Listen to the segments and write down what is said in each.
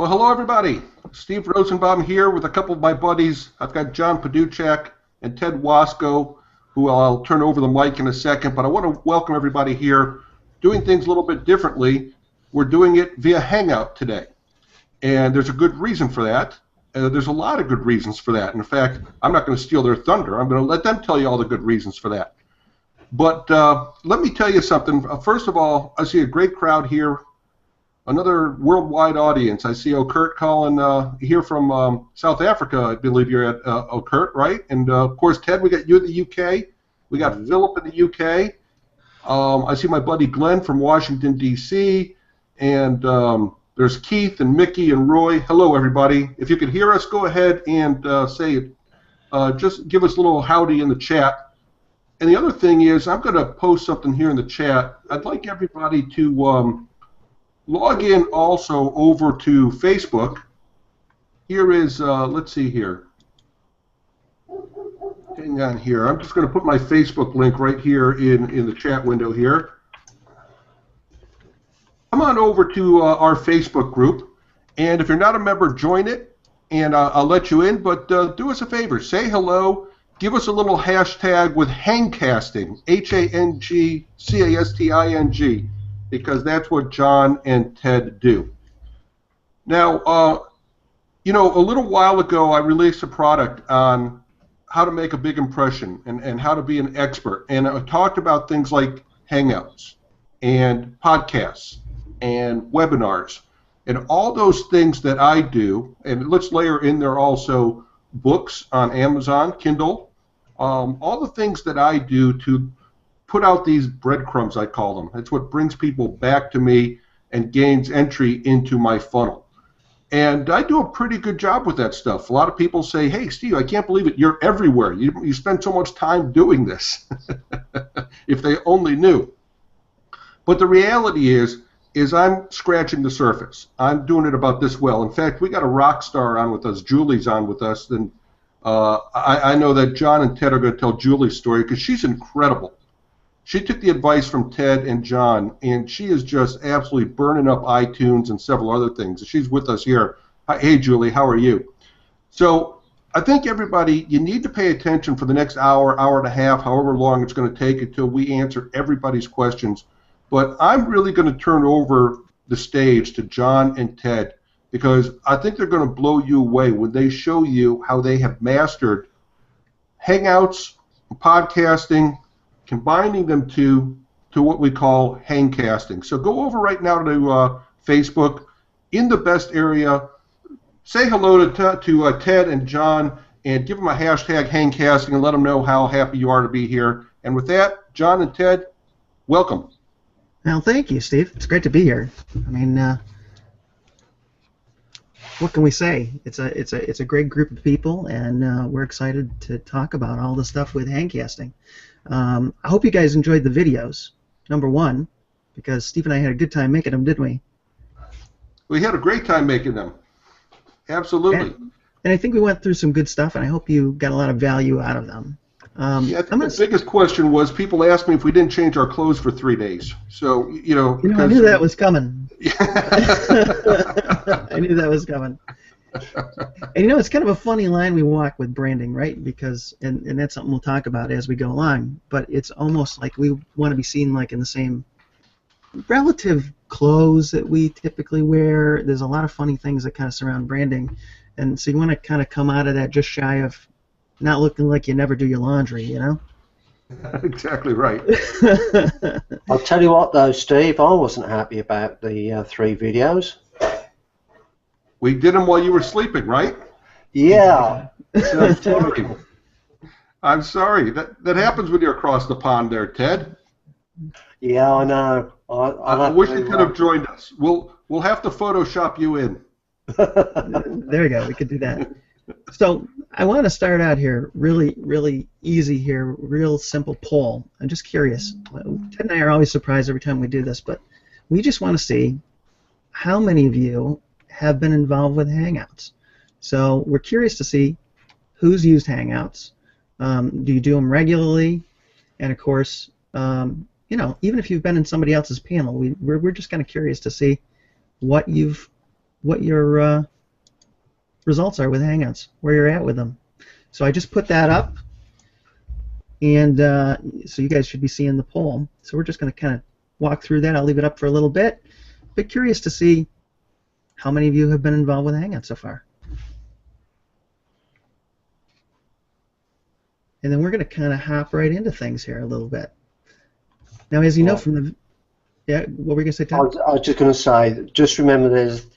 Well, hello, everybody. Steve Rosenbaum here with a couple of my buddies. I've got John Paduchak and Ted Wasco, who I'll turn over the mic in a second, but I want to welcome everybody here. Doing things a little bit differently. We're doing it via Hangout today, and there's a good reason for that. There's a lot of good reasons for that. In fact, I'm not going to steal their thunder. I'm going to let them tell you all the good reasons for that. But let me tell you something. First of all, I see a great crowd here. Another worldwide audience. I see O'Kurt calling here from South Africa. I believe you're at O'Kurt, right? And of course, Ted, we got you in the UK. We got Philip in the UK. I see my buddy Glenn from Washington, D.C. And there's Keith and Mickey and Roy. Hello, everybody. If you could hear us, go ahead and say it. Just give us a little howdy in the chat. And the other thing is, I'm going to post something here in the chat. I'd like everybody to log in also over to Facebook. Here is, let's see here. Hang on here. I'm just going to put my Facebook link right here in the chat window here. Come on over to our Facebook group, and if you're not a member, join it, and I'll let you in, but do us a favor. Say hello. Give us a little hashtag with HangCasting, HangCasting, because that's what John and Ted do. Now, you know, a little while ago I released a product on how to make a big impression and how to be an expert, and I talked about things like Hangouts and podcasts and webinars and all those things that I do, and let's layer in there also books on Amazon, Kindle, all the things that I do to put out these breadcrumbs, I call them. It's what brings people back to me and gains entry into my funnel. And I do a pretty good job with that stuff. A lot of people say, hey, Steve, I can't believe it. You're everywhere. You spend so much time doing this. If they only knew. But the reality is I'm scratching the surface. I'm doing it about this well. In fact, we got a rock star on with us. Julie's on with us. And I know that John and Ted are going to tell Julie's story because she's incredible. She took the advice from Ted and John, and she is just absolutely burning up iTunes and several other things. She's with us here. Hey, Julie, how are you? So I think everybody, you need to pay attention for the next hour, hour and a half, however long it's going to take until we answer everybody's questions. But I'm really going to turn over the stage to John and Ted because I think they're going to blow you away when they show you how they have mastered Hangouts, podcasting, combining them to what we call HangCasting. So go over right now to Facebook, in the best area, say hello to Ted and John, and give them a hashtag HangCasting and let them know how happy you are to be here. And with that, John and Ted, welcome. Well, thank you, Steve. It's great to be here. I mean, what can we say? It's a great group of people, and we're excited to talk about all the stuff with HangCasting. I hope you guys enjoyed the videos, number one, because Steve and I had a good time making them, didn't we? We had a great time making them. Absolutely. And I think we went through some good stuff, and I hope you got a lot of value out of them. Yeah, I think the biggest question was people asked me if we didn't change our clothes for 3 days. So, I knew that was coming. I knew that was coming. And it's kind of a funny line we walk with branding, right? Because, and that's something we'll talk about as we go along, but it's almost like we want to be seen like in the same relative clothes that we typically wear. There's a lot of funny things that kind of surround branding, and so you want to kind of come out of that just shy of not looking like you never do your laundry, you know? Exactly right. I'll tell you what though, Steve, I wasn't happy about the 3 videos. We did them while you were sleeping, right? Yeah. I'm sorry. I'm sorry. That happens when you're across the pond there, Ted. Yeah, I know. I wish you could have joined us. We'll have to Photoshop you in. There we go. We could do that. So I want to start out here really, really easy here, real simple poll. I'm just curious. Ted and I are always surprised every time we do this, but we just want to see how many of you have been involved with Hangouts. So we're curious to see who's used Hangouts. Do you do them regularly? And of course, even if you've been in somebody else's panel, we're just kind of curious to see what you've what your results are with Hangouts, where you're at with them. So I just put that up, and so you guys should be seeing the poll. So we're just going to kind of walk through that. I'll leave it up for a little bit. But curious to see how many of you have been involved with Hangouts so far. And then we're going to kind of hop right into things here a little bit. Now, as you know from the... Yeah, what were you going to say, Tom? I was just going to say, just remember there's,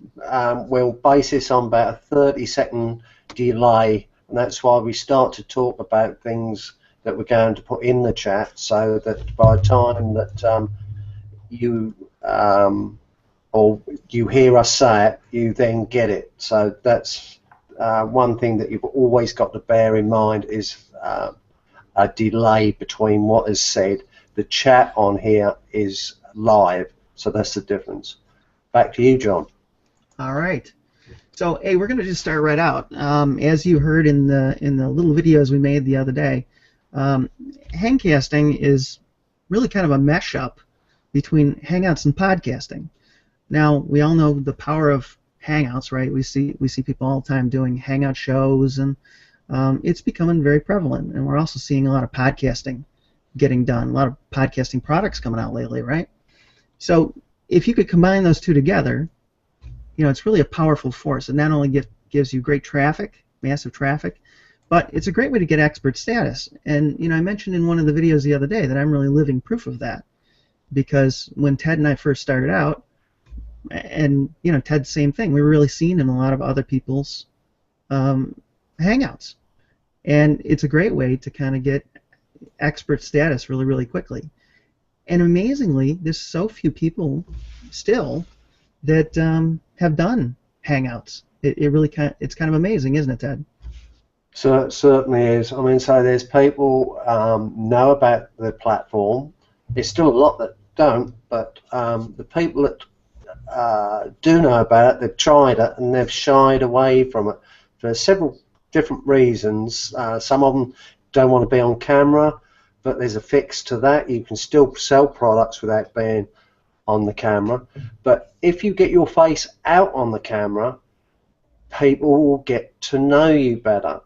we'll base this on about a 30-second delay, and that's why we start to talk about things that we're going to put in the chat, so that by the time that you or you hear us say it, you then get it. So that's one thing that you've always got to bear in mind is a delay between what is said. The chat on here is live, so that's the difference. Back to you, John. All right. So, hey, we're going to just start right out. As you heard in the little videos we made the other day, HangCasting is really kind of a mesh-up between Hangouts and podcasting. Now, we all know the power of Hangouts, right? We see people all the time doing Hangout shows, and it's becoming very prevalent. And we're also seeing a lot of podcasting getting done, a lot of podcasting products coming out lately, right? So if you could combine those two together, you know, it's really a powerful force. It not only gives you great traffic, massive traffic, but it's a great way to get expert status. And, you know, I mentioned in one of the videos the other day that I'm really living proof of that, because when Ted and I first started out, and, you know, Ted, same thing, we were really seen in a lot of other people's Hangouts. And it's a great way to kind of get expert status really, really quickly. And amazingly, there's so few people still that have done Hangouts. It really it's kind of amazing, isn't it, Ted? So it certainly is. I mean, so there's people know about the platform. There's still a lot that don't, but the people that do know about it, they've tried it and they've shied away from it for several different reasons. Some of them don't want to be on camera, but there's a fix to that. You can still sell products without being on the camera. But if you get your face out on the camera, people will get to know you better.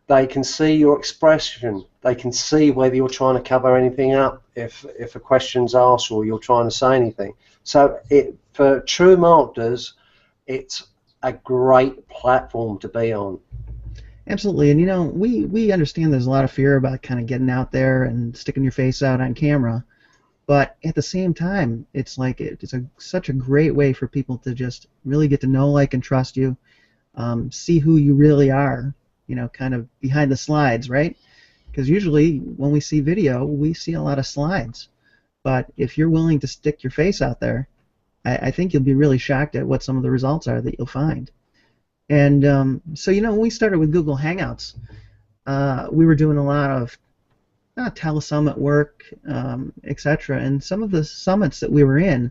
They can see your expression. They can see whether you're trying to cover anything up, if a question's asked or you're trying to say anything. So for true marketers, it's a great platform to be on. Absolutely, and you know, we understand there's a lot of fear about kind of getting out there and sticking your face out on camera, but at the same time, it's like it's such a great way for people to just really get to know, like, and trust you, see who you really are, you know, kind of behind the slides, right? Because usually when we see video, we see a lot of slides, but if you're willing to stick your face out there, I think you'll be really shocked at what some of the results are that you'll find. And so, you know, when we started with Google Hangouts, we were doing a lot of telesummit work, etc. And some of the summits that we were in,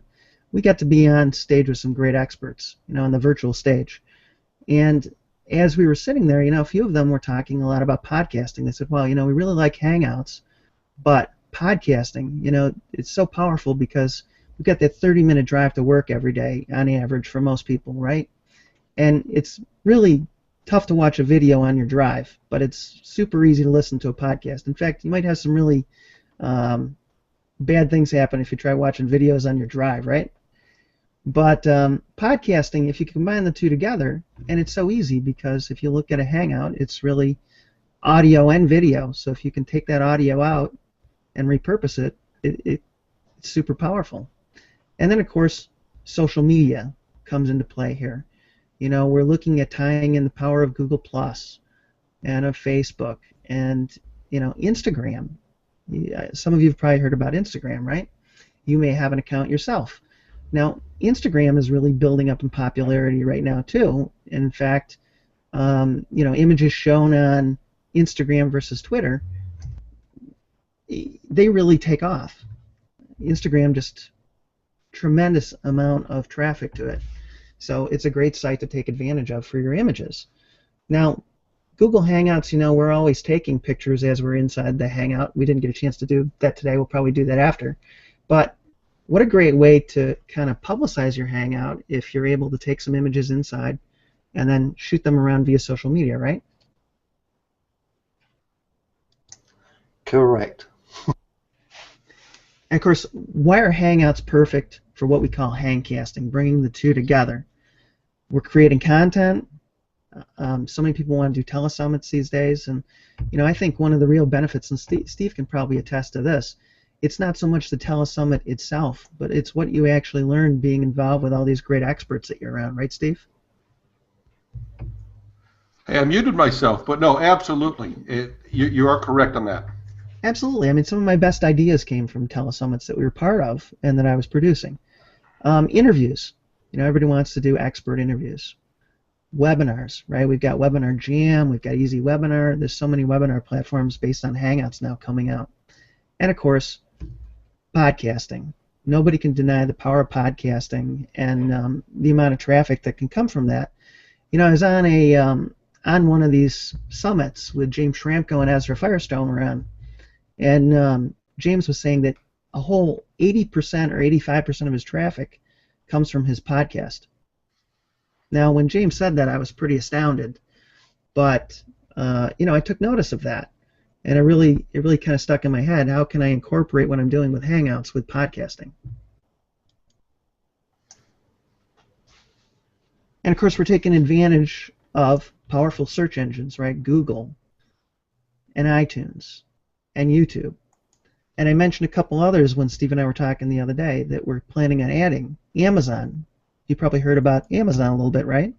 we got to be on stage with some great experts, you know, on the virtual stage. And as we were sitting there, you know, a few of them were talking a lot about podcasting. They said, well, you know, we really like Hangouts, but podcasting, you know, it's so powerful because we've got that 30-minute drive to work every day on average for most people, right? And it's really tough to watch a video on your drive, but it's super easy to listen to a podcast. In fact, you might have some really bad things happen if you try watching videos on your drive, right? But podcasting, if you combine the two together, and it's so easy because if you look at a Hangout, it's really audio and video. So if you can take that audio out and repurpose it, it's super powerful. And then, of course, social media comes into play here. You know, we're looking at tying in the power of Google Plus and of Facebook and, you know, Instagram. Some of you have probably heard about Instagram, right? You may have an account yourself. Now, Instagram is really building up in popularity right now, too. In fact, you know, images shown on Instagram versus Twitter, they really take off. Instagram just tremendous amount of traffic to it. So it's a great site to take advantage of for your images. Now, Google Hangouts, you know, we're always taking pictures as we're inside the Hangout. We didn't get a chance to do that today. We'll probably do that after. But what a great way to kind of publicize your Hangout if you're able to take some images inside and then shoot them around via social media, right? Correct. And of course, why are Hangouts perfect for what we call HangCasting, bringing the two together? We're creating content. So many people want to do telesummits these days, and I think one of the real benefits, and Steve can probably attest to this, it's not so much the telesummit itself, but it's what you actually learn being involved with all these great experts that you're around, right, Steve? Hey, I muted myself, but no, absolutely. You are correct on that. Absolutely. I mean, some of my best ideas came from telesummits that we were part of and that I was producing. Interviews. Everybody wants to do expert interviews. Webinars, right? We've got Webinar Jam, we've got Easy Webinar. There's so many webinar platforms based on Hangouts now coming out. And of course, podcasting. Nobody can deny the power of podcasting and the amount of traffic that can come from that. I was on on one of these summits with James Schramko and Ezra Firestone around. And James was saying that a whole 80% or 85% of his traffic comes from his podcast. Now, when James said that, I was pretty astounded. But, I took notice of that. And it really kind of stuck in my head. How can I incorporate what I'm doing with Hangouts with podcasting? And, of course, we're taking advantage of powerful search engines, right? Google and iTunes and YouTube. And I mentioned a couple others when Steve and I were talking the other day that we're planning on adding. Amazon. You probably heard about Amazon a little bit, right?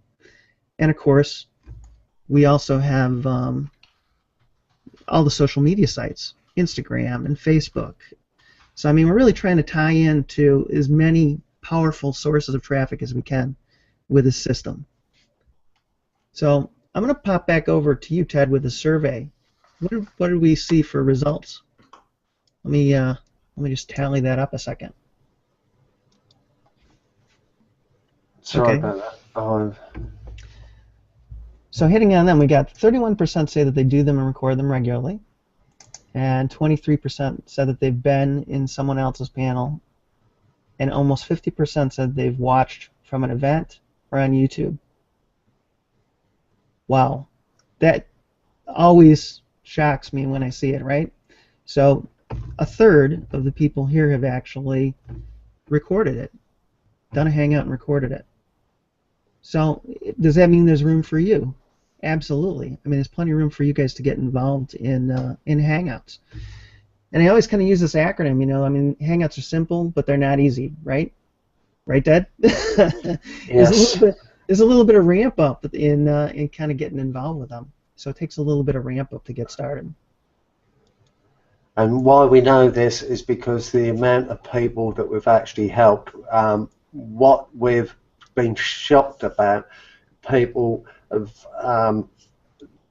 And of course, we also have all the social media sites, Instagram and Facebook. So, I mean, we're really trying to tie into as many powerful sources of traffic as we can with this system. So, I'm going to pop back over to you, Ted, with a survey. What did we see for results? Let me just tally that up a second. Sorry about that. So hitting on them, we got 31% say that they do them and record them regularly, and 23% said that they've been in someone else's panel, and almost 50% said they've watched from an event or on YouTube. Wow, that always shocks me when I see it, right? So a third of the people here have actually recorded it, done a Hangout and recorded it. So does that mean there's room for you? Absolutely. I mean, there's plenty of room for you guys to get involved in Hangouts. And I always kind of use this acronym, I mean, Hangouts are simple, but they're not easy, right? Right, Dad? Yes. There's a little bit of ramp up in kind of getting involved with them. So it takes a little bit of ramp up to get started. And why we know this is because the amount of people that we've actually helped, what we've been shocked about, people have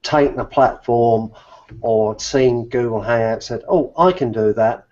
taken a platform or seen Google Hangouts, said, oh, I can do that,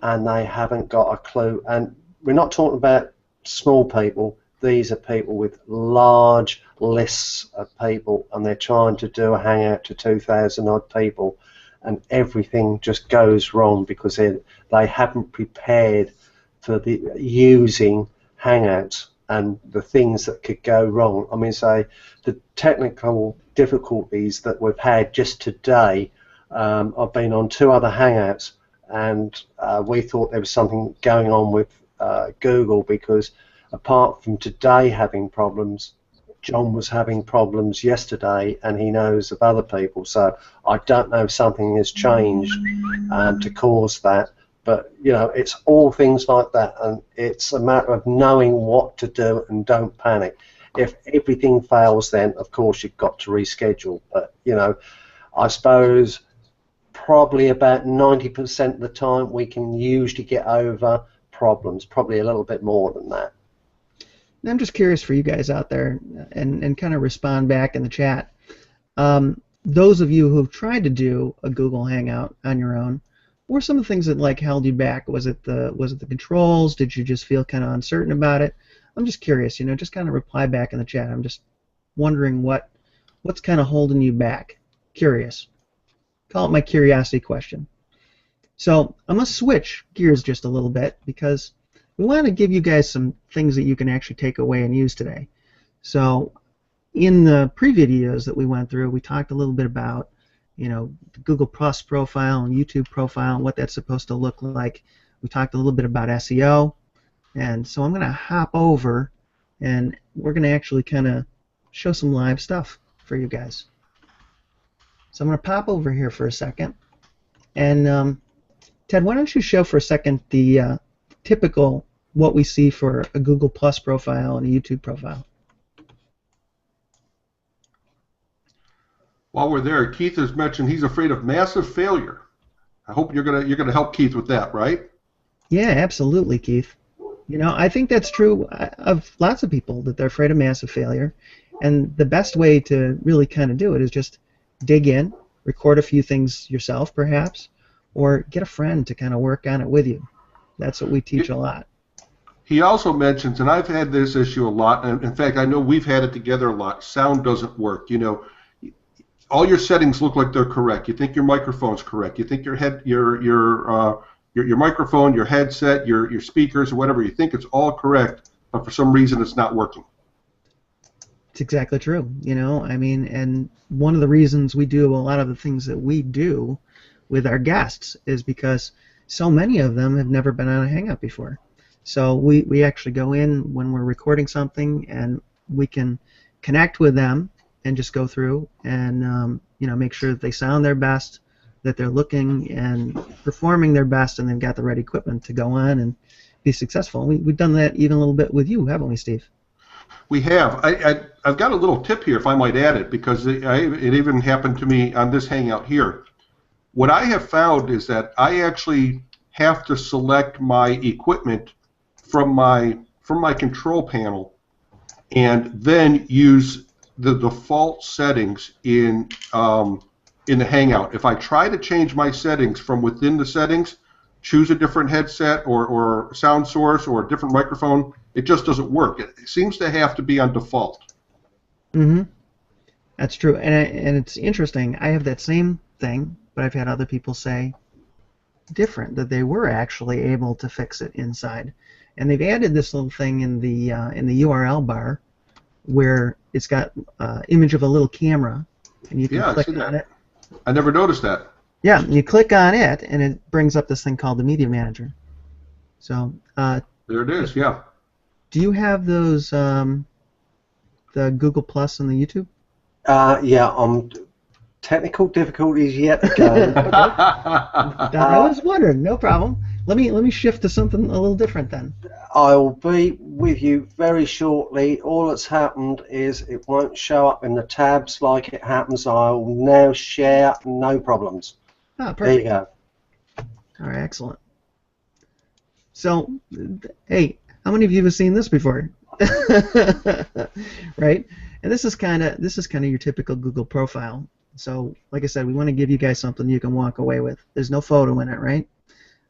and they haven't got a clue. And we're not talking about small people. These are people with large lists of people, and they're trying to do a Hangout to 2,000 odd people, and everything just goes wrong because they haven't prepared for using Hangouts and the things that could go wrong. I mean, say the technical difficulties that we've had just today. I've been on 2 other Hangouts, and we thought there was something going on with Google, because apart from today having problems, John was having problems yesterday, and he knows of other people. So I don't know if something has changed to cause that. But, it's all things like that, and it's a matter of knowing what to do and don't panic. If everything fails, then, of course, you've got to reschedule. But, I suppose probably about 90% of the time we can usually get over problems, probably a little bit more than that. I'm just curious for you guys out there, and kind of respond back in the chat. Those of you who have tried to do a Google Hangout on your own, what were some of the things that held you back? Was it the controls? Did you just feel kind of uncertain about it? I'm just curious, just kind of reply back in the chat. I'm just wondering what's kind of holding you back. Curious. Call it my curiosity question. So I'm going to switch gears just a little bit, because we want to give you guys some things that you can actually take away and use today. So in the pre-videos that we went through, we talked a little bit about, the Google Plus profile and YouTube profile and what that's supposed to look like. We talked a little bit about SEO, and so I'm going to hop over, and we're going to actually kind of show some live stuff for you guys. So I'm going to pop over here for a second, and Ted, why don't you show for a second the typical what we see for a Google Plus profile and a YouTube profile. While we're there, Keith has mentioned he's afraid of massive failure. I hope you're gonna help Keith with that, right? Yeah, absolutely, Keith. I think that's true of lots of people, that they're afraid of massive failure, and the best way to really kind of do it is just dig in, record a few things yourself, perhaps, or get a friend to kind of work on it with you. That's what we teach a lot. He also mentions, and I've had this issue a lot, and in fact, I know we've had it together a lot. Sound doesn't work. All your settings look like they're correct. You think your microphone's correct. You think your microphone, your headset, your speakers, or whatever. You think it's all correct, but for some reason it's not working. It's exactly true. And one of the reasons we do a lot of the things that we do with our guests is because so many of them have never been on a Hangout before. So we actually go in when we're recording something, and we can connect with them and just go through and make sure that they sound their best, that they're looking and performing their best, and they've got the right equipment to go on and be successful. We've done that even a little bit with you, haven't we, Steve? We have. I've got a little tip here, if I might add it, because it even happened to me on this Hangout here. What I have found is that I actually have to select my equipment from my control panel, and then use the default settings in the Hangout. If I try to change my settings from within the settings, choose a different headset or sound source or a different microphone, it just doesn't work. It seems to have to be on default. Mm-hmm. That's true, and it's interesting. I have that same thing, but I've had other people say different, that they were actually able to fix it inside, and they've added this little thing in the URL bar where it's got image of a little camera, and you can click on it. I never noticed that. Yeah, and you click on it, and it brings up this thing called the Media Manager. So there it is. Yeah. Do you have those the Google Plus and the YouTube? Yeah, technical difficulties yet again. I was wondering. No problem. Let me shift to something a little different then. I'll be with you very shortly. All that's happened is it won't show up in the tabs like it happens. I'll now share, no problems. Ah, perfect. There you go. All right, excellent. So, hey, how many of you have seen this before? Right? And this is kind of your typical Google profile. So, like I said, we want to give you guys something you can walk away with. There's no photo in it, right?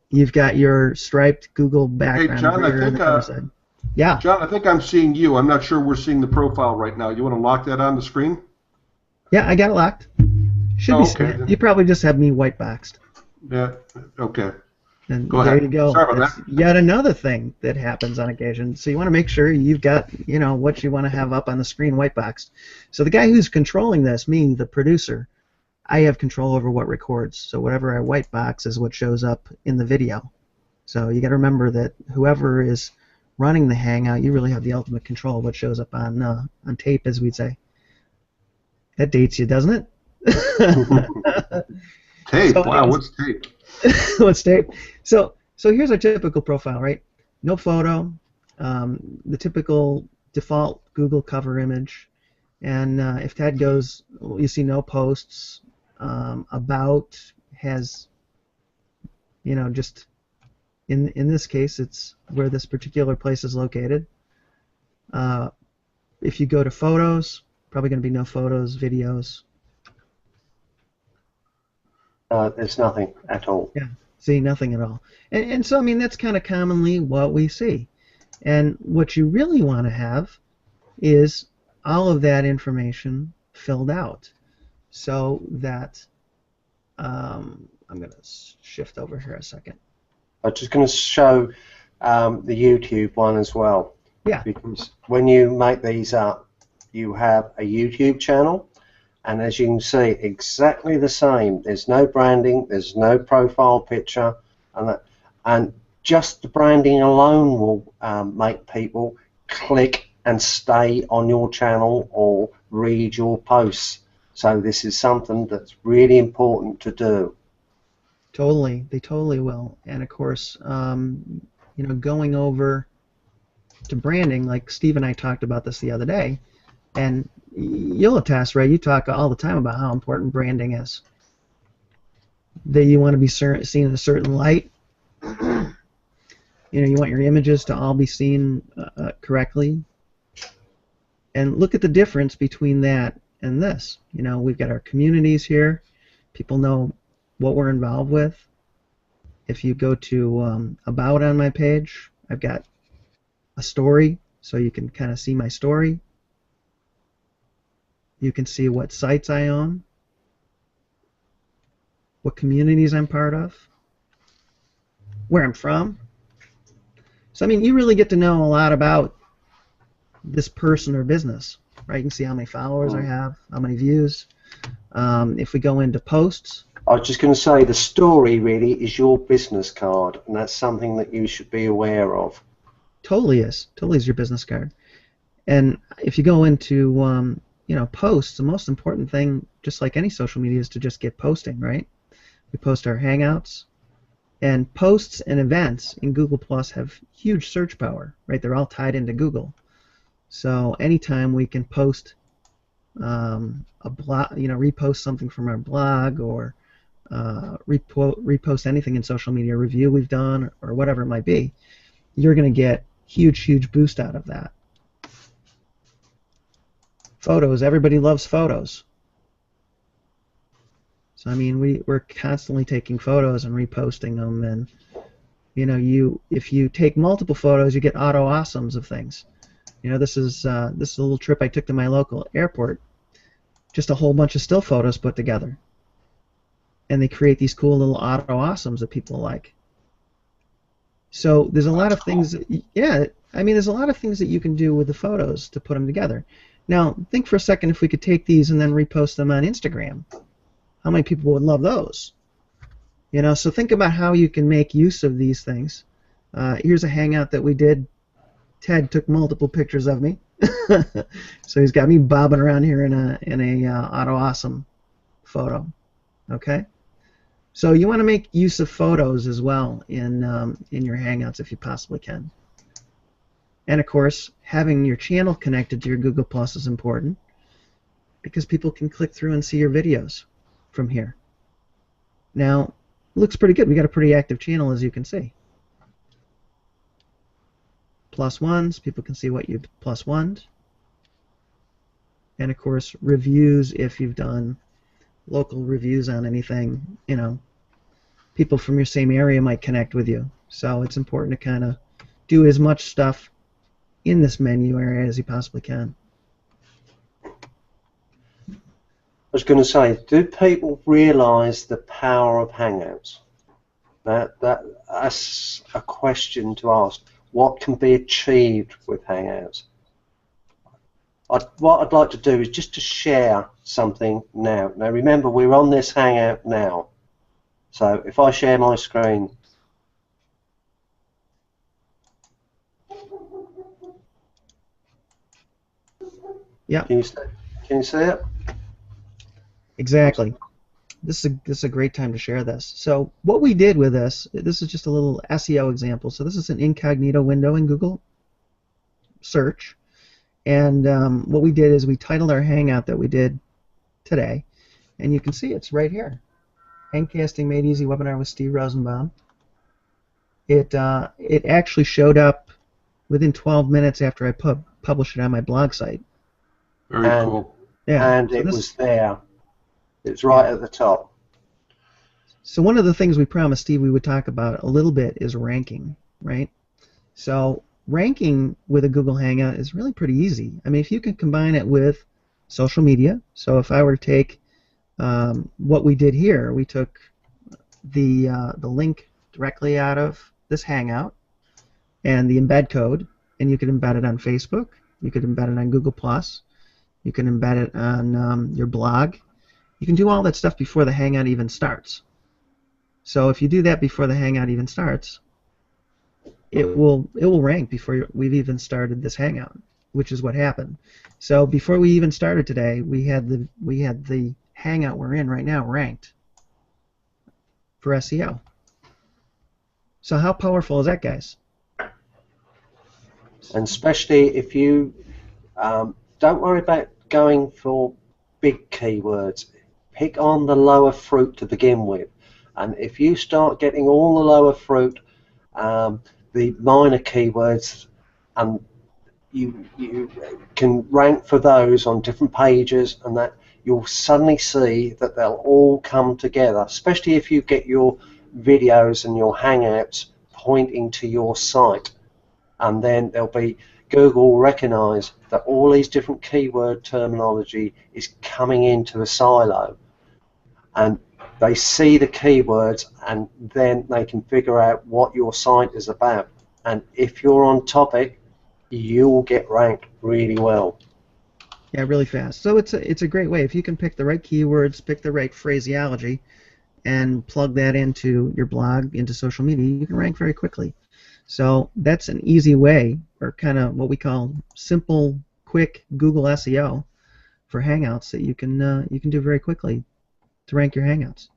You've got your striped Google background. Hey, John, yeah. John, I think I'm seeing you. I'm not sure we're seeing the profile right now. You want to lock that on the screen? Yeah, I got it locked. Should be okay. You probably just have me white boxed. Yeah. Okay. And go there ahead. You go. Sorry about That's that. yet another thing that happens on occasion. So you want to make sure you've got, what you want to have up on the screen white boxed. So the guy who's controlling this, me, the producer, I have control over what records. So whatever I white box is what shows up in the video. So you got to remember that whoever is running the Hangout, you really have the ultimate control of what shows up on tape, as we'd say. That dates you, doesn't it? Tape. So, wow, what's tape? What's tape? So here's our typical profile, right? No photo, the typical default Google cover image, and if Ted goes, you see no posts. About has, just in this case, it's where this particular place is located. If you go to photos, probably going to be no photos, videos. There's nothing at all. Yeah, see, nothing at all. And so, I mean, that's kind of commonly what we see. And what you really want to have is all of that information filled out, so that I'm going to shift over here a second. I'm just going to show the YouTube one as well. Yeah. Because when you make these up, you have a YouTube channel, and as you can see, exactly the same. There's no branding, there's no profile picture, and just the branding alone will make people click and stay on your channel or read your posts. So this is something that's really important to do. Totally, they totally will. And of course, you know, going over to branding, like Steve and I talked about this the other day, and you'll attest, right? You talk all the time about how important branding is. That you want to be seen in a certain light. You know, you want your images to all be seen correctly. And look at the difference between that and this. You know, we've got our communities here. People know what we're involved with. If you go to About on my page, I've got a story, so you can kind of see my story. You can see what sites I own, what communities I'm part of, where I'm from. So, I mean, you really get to know a lot about this person or business, right? You can see how many followers I have, how many views. If we go into posts, I was just going to say the story really is your business card, and that's something that you should be aware of. totally is your business card. And if you go into you know, posts, the most important thing, just like any social media, is to just get posting, right? We post our Hangouts, and posts and events in Google Plus have huge search power, right? They're all tied into Google. So anytime we can post a blog, you know, repost something from our blog, or repost anything in social media, review we've done, or whatever it might be, you're going to get huge boost out of that. Photos, everybody loves photos. So I mean, we're constantly taking photos and reposting them, and you know, if you take multiple photos, you get auto awesomes of things. You know, this is a little trip I took to my local airport. Just a whole bunch of still photos put together, and they create these cool little auto awesomes that people like. So there's a lot of things. Yeah, I mean, there's a lot of things that you can do with the photos to put them together. Now, think for a second if we could take these and then repost them on Instagram. How many people would love those? You know, so think about how you can make use of these things. Here's a Hangout that we did. Ted took multiple pictures of me, so he's got me bobbing around here in a auto awesome photo. Okay, so you want to make use of photos as well in your Hangouts if you possibly can. And of course, having your channel connected to your Google Plus is important because people can click through and see your videos from here. Now, it looks pretty good. We got a pretty active channel, as you can see. +1s, people can see what you +1'd. And of course, reviews, if you've done local reviews on anything, you know, people from your same area might connect with you. So it's important to kind of do as much stuff in this menu area as you possibly can. I was going to say, do people realize the power of Hangouts? That's a question to ask. What can be achieved with Hangouts? What I'd like to do is just to share something now. Now remember, we're on this Hangout now. So if I share my screen, Yeah. Can you see it? Exactly. This is a great time to share this. So what we did with this is just a little SEO example. So this is an incognito window in Google search. And what we did is we titled our Hangout that we did today. And you can see it's right here. HangCasting Made Easy webinar with Steve Rosenbaum. It actually showed up within 12 minutes after I published it on my blog site. Very cool. Yeah. And so it was there. It's right at the top. So one of the things we promised Steve we would talk about a little bit is ranking, right? So ranking with a Google Hangout is really pretty easy. I mean, if you can combine it with social media. So if I were to take what we did here, we took the link directly out of this Hangout. and the embed code, and you can embed it on Facebook, you could embed it on Google+, you can embed it on your blog. You can do all that stuff before the Hangout even starts. So if you do that before the Hangout even starts, it will rank before we've even started this Hangout, which is what happened. So before we even started today, we had the Hangout we're in right now ranked for SEO. So how powerful is that, guys? And especially if you don't worry about going for big keywords. Pick on the lower fruit to begin with. And if you start getting all the lower fruit, the minor keywords, and you can rank for those on different pages, and that you'll suddenly see that they'll all come together, especially if you get your videos and your Hangouts pointing to your site. And then there'll be, Google will recognize that all these different keyword terminology is coming into a silo, and they see the keywords, and then they can figure out what your site is about. And if you're on topic, you'll get ranked really well. Yeah, really fast. So it's a great way. If you can pick the right keywords, pick the right phraseology, and plug that into your blog, into social media, you can rank very quickly. So that's an easy way, or kind of what we call simple, quick Google SEO for Hangouts that you can do very quickly to rank your Hangouts.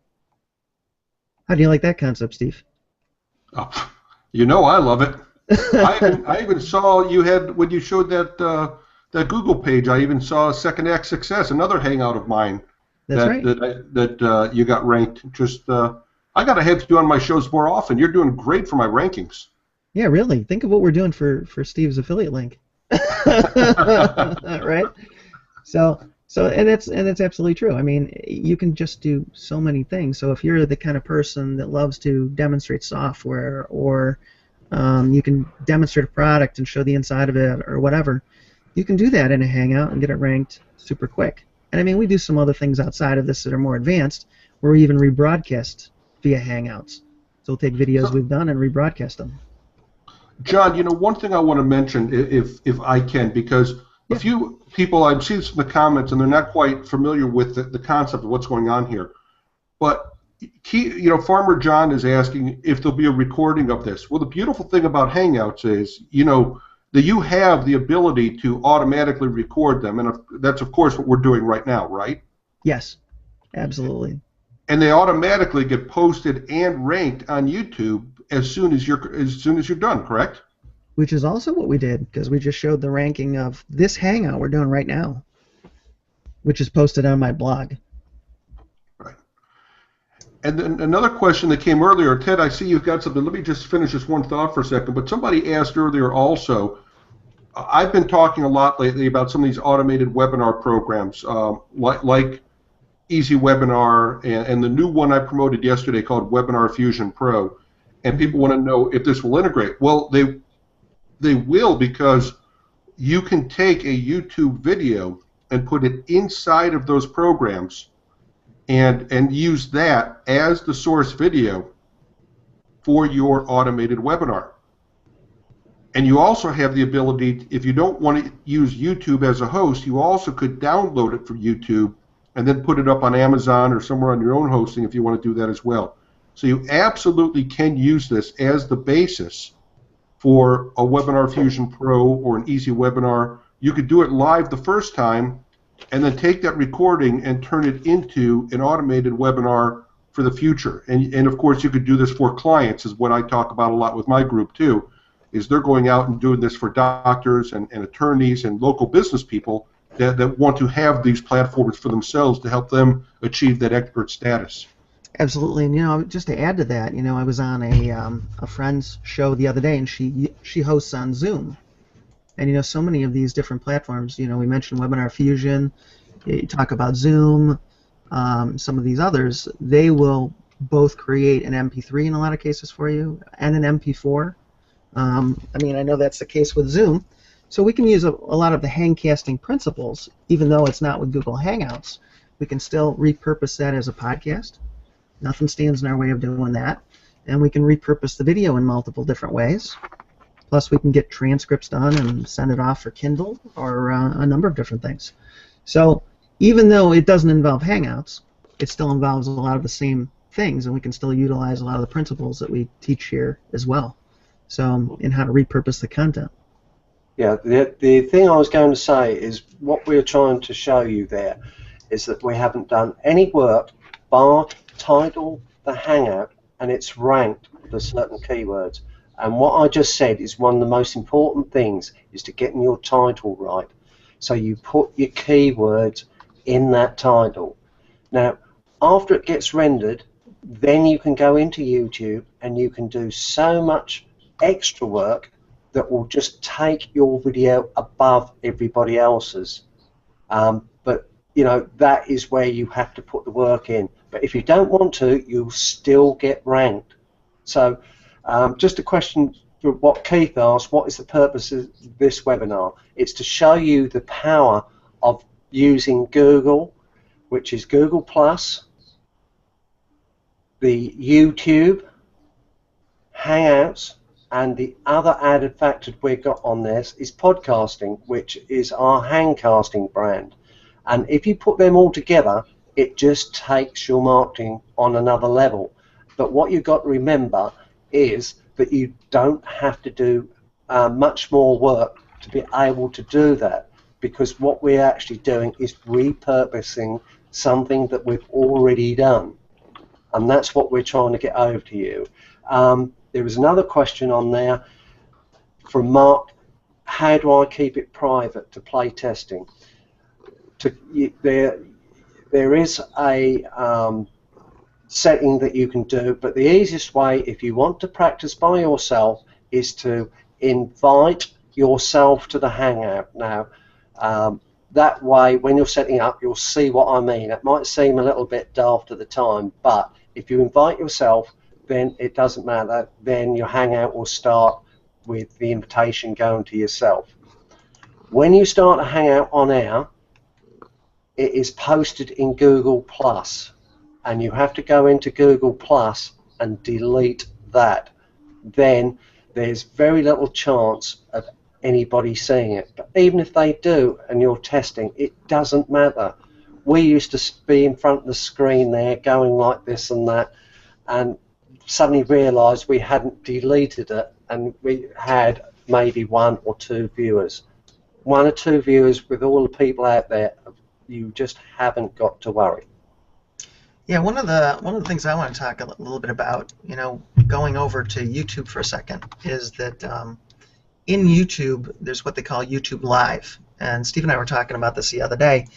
How do you like that concept, Steve? Oh, you know I love it. I even saw you had, when you showed that that Google page, I even saw Second Act Success, another Hangout of mine. That's right. That you got ranked. Just I got to have you on my shows more often. You're doing great for my rankings. Yeah, really. Think of what we're doing for Steve's affiliate link. Right? So and it's absolutely true. I mean, you can just do so many things. So if you're the kind of person that loves to demonstrate software, or you can demonstrate a product and show the inside of it, or whatever, you can do that in a Hangout and get it ranked super quick. And I mean, we do some other things outside of this that are more advanced, where we even rebroadcast via Hangouts. So we'll take videos we've done and rebroadcast them. John, you know, one thing I want to mention, if I can, because a few people, I've seen this in the comments, and they're not quite familiar with the concept of what's going on here. But, Farmer John is asking if there'll be a recording of this. Well, the beautiful thing about Hangouts is, that you have the ability to automatically record them, and that's, of course, what we're doing right now, right? Yes, absolutely. And they automatically get posted and ranked on YouTube as soon as you're done, correct? Which is also what we did, because we just showed the ranking of this Hangout we're doing right now, which is posted on my blog. Right. And then another question that came earlier, Ted, I see you've got something. Let me just finish this one thought for a second. But somebody asked earlier also, I've been talking a lot lately about some of these automated webinar programs, like Easy Webinar, and the new one I promoted yesterday called Webinar Fusion Pro. And people want to know if this will integrate. Well, they will, because you can take a YouTube video and put it inside of those programs and use that as the source video for your automated webinar. And you also have the ability, if you don't want to use YouTube as a host, you also could download it from YouTube and then put it up on Amazon or somewhere on your own hosting if you want to do that as well. So you absolutely can use this as the basis for a Webinar Fusion Pro or an Easy Webinar. You could do it live the first time and then take that recording and turn it into an automated webinar for the future. And of course, you could do this for clients, is what I talk about a lot with my group too, is they're going out and doing this for doctors and attorneys and local business people that want to have these platforms for themselves to help them achieve that expert status. Absolutely, and just to add to that, I was on a friend's show the other day, and she hosts on Zoom, and so many of these different platforms. We mentioned Webinar Fusion, you talk about Zoom, some of these others. They will both create an MP3 in a lot of cases for you, and an MP4. I know that's the case with Zoom, so we can use a lot of the HangCasting principles, even though it's not with Google Hangouts. We can still repurpose that as a podcast. Nothing stands in our way of doing that. And we can repurpose the video in multiple different ways. Plus, we can get transcripts done and send it off for Kindle or a number of different things. So even though it doesn't involve Hangouts, it still involves a lot of the same things, and we can still utilize a lot of the principles that we teach here as well. So in how to repurpose the content. Yeah, the thing I was going to say is what we're trying to show you there is that we haven't done any work bar title the Hangout, and it's ranked for certain keywords. And what I just said is one of the most important things is to getting your title right. So you put your keywords in that title. Now, after it gets rendered, then you can go into YouTube and you can do so much extra work that will just take your video above everybody else's. But you know, that is where you have to put the work in. But if you don't want to, you'll still get ranked. So just a question for what Keith asked, what is the purpose of this webinar? It's to show you the power of using Google, which is Google+, the YouTube, Hangouts, and the other added factor we've got on this is podcasting, which is our HangCasting brand. And if you put them all together, it just takes your marketing on another level. But what you've got to remember is that you don't have to do much more work to be able to do that, because what we're actually doing is repurposing something that we've already done. And that's what we're trying to get over to you. There was another question on there from Mark. How do I keep it private to play testing? There is a setting that you can do, but the easiest way, if you want to practice by yourself, is to invite yourself to the Hangout. Now, that way, when you're setting up, you'll see what I mean. It might seem a little bit daft at the time, but if you invite yourself, then it doesn't matter. Then your Hangout will start with the invitation going to yourself. When you start a Hangout on air, it is posted in Google+, and you have to go into Google+ and delete that. Then there's very little chance of anybody seeing it. But even if they do and you're testing, it doesn't matter. We used to be in front of the screen there going like this and that, and suddenly realised we hadn't deleted it, and we had maybe 1 or 2 viewers. 1 or 2 viewers with all the people out there, you just haven't got to worry. Yeah, one of the things I want to talk a little bit about, going over to YouTube for a second, is that in YouTube there's what they call YouTube Live, and Steve and I were talking about this the other day,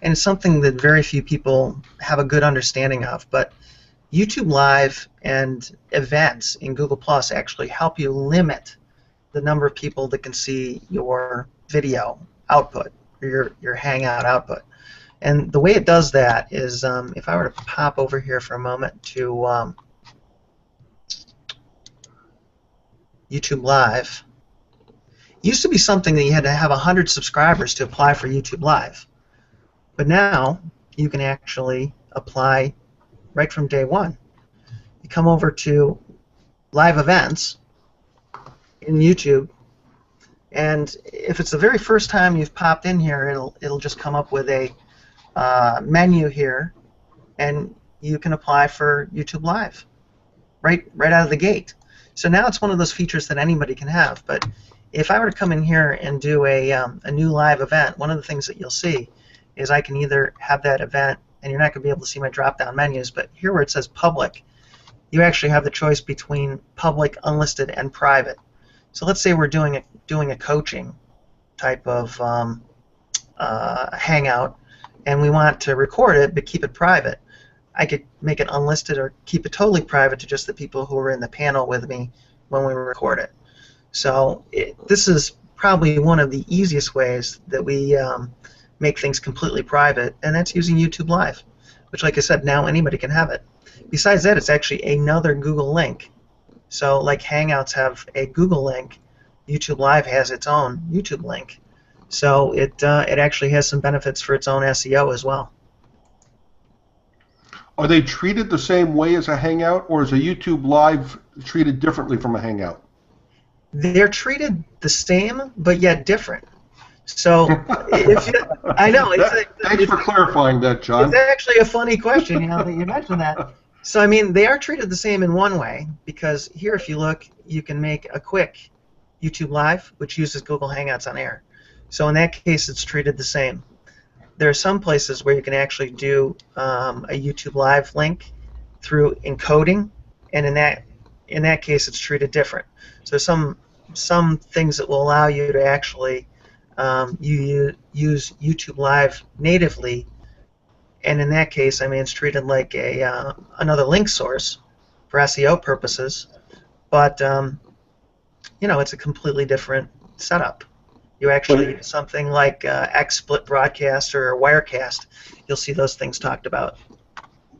and it's something that very few people have a good understanding of. But YouTube Live and events in Google Plus actually help you limit the number of people that can see your video output, or your Hangout output. And the way it does that is, if I were to pop over here for a moment to YouTube Live, it used to be something that you had to have 100 subscribers to apply for YouTube Live. But now you can actually apply right from day one. You come over to live events in YouTube, and if it's the very first time you've popped in here, it'll just come up with a menu here, and you can apply for YouTube Live right out of the gate. So now it's one of those features that anybody can have. But if I were to come in here and do a new live event, one of the things that you'll see is I can either have that event, and you're not going to be able to see my drop-down menus, but here where it says public, you actually have the choice between public, unlisted, and private. So let's say we're doing a coaching type of hangout, and we want to record it but keep it private. I could make it unlisted or keep it totally private to just the people who are in the panel with me when we record it. So this is probably one of the easiest ways that we make things completely private, and that's using YouTube Live, which, like I said, now anybody can have it. Besides that, it's actually another Google link. So like Hangouts have a Google link, YouTube Live has its own YouTube link. So it actually has some benefits for its own SEO as well. Are they treated the same way as a Hangout, or is a YouTube Live treated differently from a Hangout? they're treated the same, but yet different. So, if you, I know Thanks for clarifying that, John. it's actually a funny question, that you mentioned that. So, I mean, they are treated the same in one way, because here, if you look, you can make a quick YouTube Live, which uses Google Hangouts on air. So in that case, it's treated the same. There are some places where you can actually do a YouTube Live link through encoding, and in that case, it's treated different. So some things that will allow you to actually use YouTube Live natively, and in that case, I mean, it's treated like another link source for SEO purposes, but it's a completely different setup. You actually use something like XSplit Broadcast or Wirecast, you'll see those things talked about.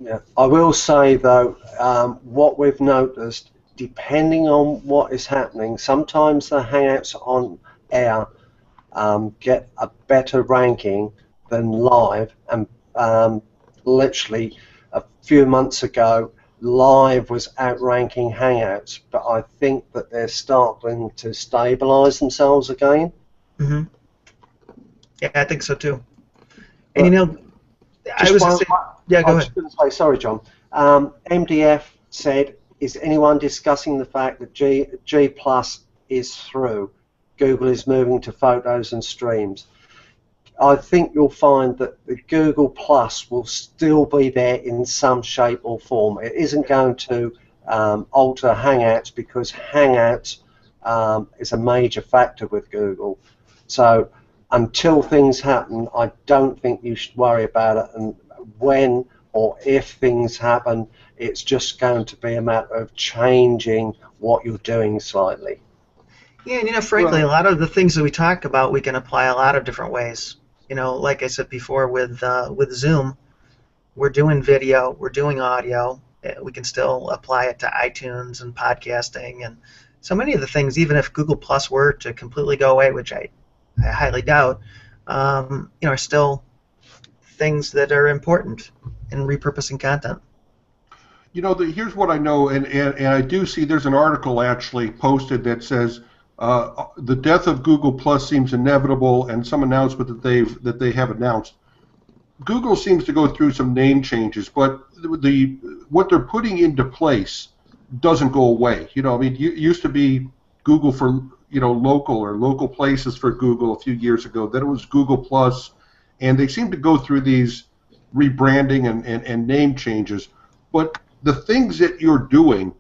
Yeah, I will say though, what we've noticed, depending on what is happening, sometimes the Hangouts on air get a better ranking than live, and literally a few months ago, live was outranking Hangouts, but I think that they're starting to stabilize themselves again. Mm-hmm. Yeah, I think so too. But and I was going to say, sorry, John. MDF said, is anyone discussing the fact that G Plus is through? Google is moving to photos and streams. I think you'll find that the Google Plus will still be there in some shape or form. It isn't going to alter Hangouts, because Hangouts is a major factor with Google. So until things happen, I don't think you should worry about it. And when or if things happen, it's just going to be a matter of changing what you're doing slightly. Yeah, and frankly, a lot of the things that we talk about, we can apply a lot of different ways. Like I said before, with Zoom, we're doing video, we're doing audio. We can still apply it to iTunes and podcasting, and so many of the things. Even if Google Plus were to completely go away, which I highly doubt, are still things that are important in repurposing content. Here's what I know, and I do see there's an article actually posted that says the death of Google Plus seems inevitable, and some announcement that they have announced. Google seems to go through some name changes, but what they're putting into place doesn't go away. It used to be Google for local places for Google a few years ago. Then it was Google Plus, and they seem to go through these rebranding and name changes. But the things that you're doing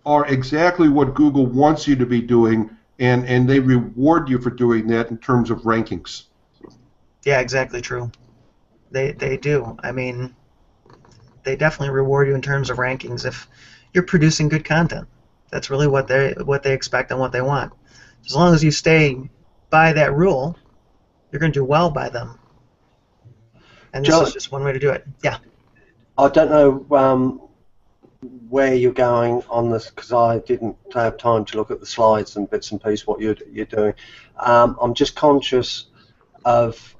are exactly what Google wants you to be doing, and they reward you for doing that in terms of rankings. Yeah, exactly true. They do. I mean, they definitely reward you in terms of rankings if you're producing good content. That's really what they expect and what they want. As long as you stay by that rule, you're going to do well by them. And this is just one way to do it. Yeah. I don't know where you're going on this, because I didn't have time to look at the slides and bits and pieces what you're doing. I'm just conscious of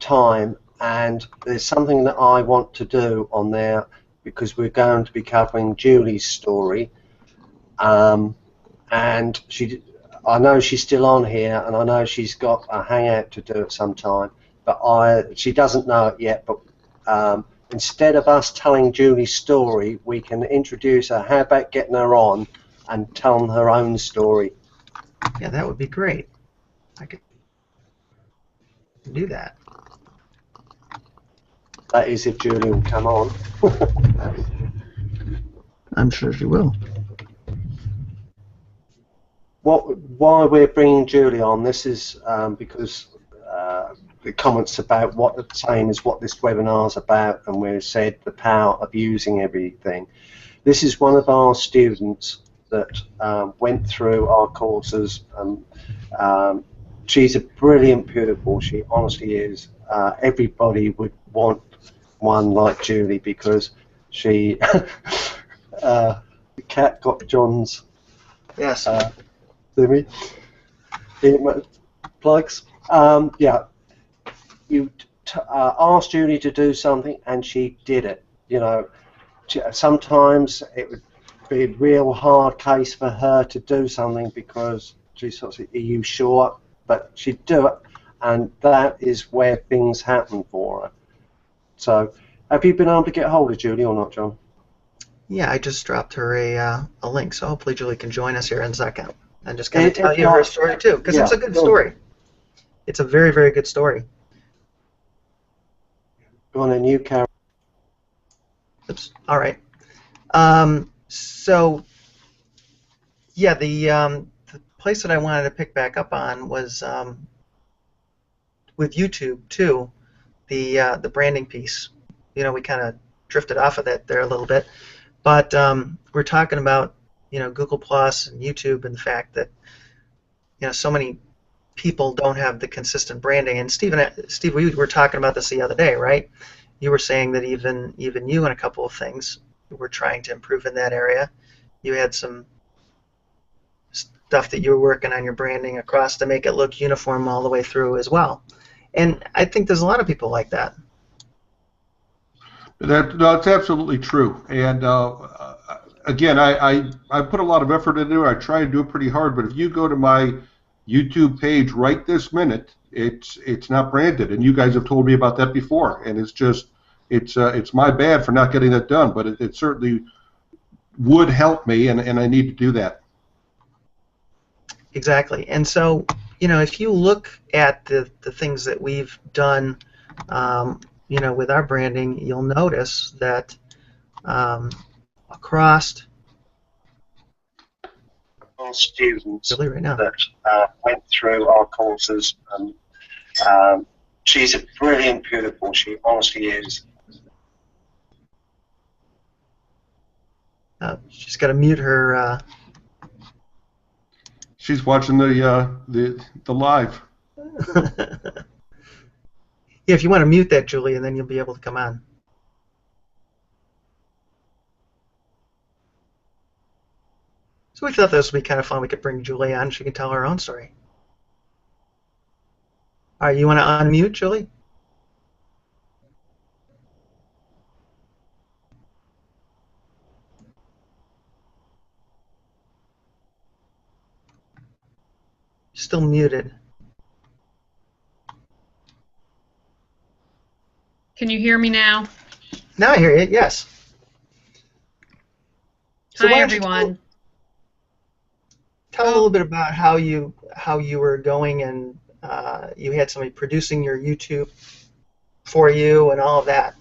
time, and there's something that I want to do on there, because we're going to be covering Julie's story, and I know she's still on here, and I know she's got a hangout to do at some time, but she doesn't know it yet. But instead of us telling Julie's story, we can introduce her. How about getting her on and telling her own story? Yeah, that would be great. I could do that. That is, if Julie will come on. I'm sure she will. Why we're bringing Julie on, this is because the comments about what the same as what this webinar is about, and we said the power of using everything. This is one of our students that went through our courses, and she's a brilliant pupil. She honestly is. Everybody would want one like Julie, because she the cat got John's plugs. Yeah, you asked Julie to do something and she did it. Sometimes be a real hard case for her to do something because she sort of said, "Are you sure?" But she'd do it, and that is where things happen for her. So, have you been able to get hold of Julie or not, John? Yeah, I just dropped her a link, so hopefully Julie can join us here in a second and just kind of tell you her story too, because it's a good story. It's a very, very good story. Go on, and you, Karen. Oops. All right. So, yeah, the place that I wanted to pick back up on was with YouTube too, the branding piece. You know, we kind of drifted off of that there a little bit, but we're talking about Google Plus and YouTube and the fact that so many people don't have the consistent branding. And Steve, we were talking about this the other day, right? You were saying that even you and a couple of things were trying to improve in that area. You had some stuff that you were working on your branding across to make it look uniform all the way through as well. And I think there's a lot of people like that. That's absolutely true. And again, I put a lot of effort into it. I try to do it pretty hard. But if you go to my YouTube page right this minute, it's not branded. And you guys have told me about that before. And it's my bad for not getting that done. But it certainly would help me, and I need to do that. Exactly. And so, if you look at the things that we've done, with our branding, you'll notice that across Our students really right now. that went through our courses, and she's a brilliant pupil. She honestly is. She's got to mute her. She's watching the live. Yeah, if you want to mute that, Julie, and then you'll be able to come on. So we thought this would be kind of fun. We could bring Julie on. She can tell her own story. All right, you want to unmute, Julie? Still muted. Can you hear me now? Now I hear you, yes. So Hi, everyone. Tell a little bit about how you were going, and you had somebody producing your YouTube for you and all of that.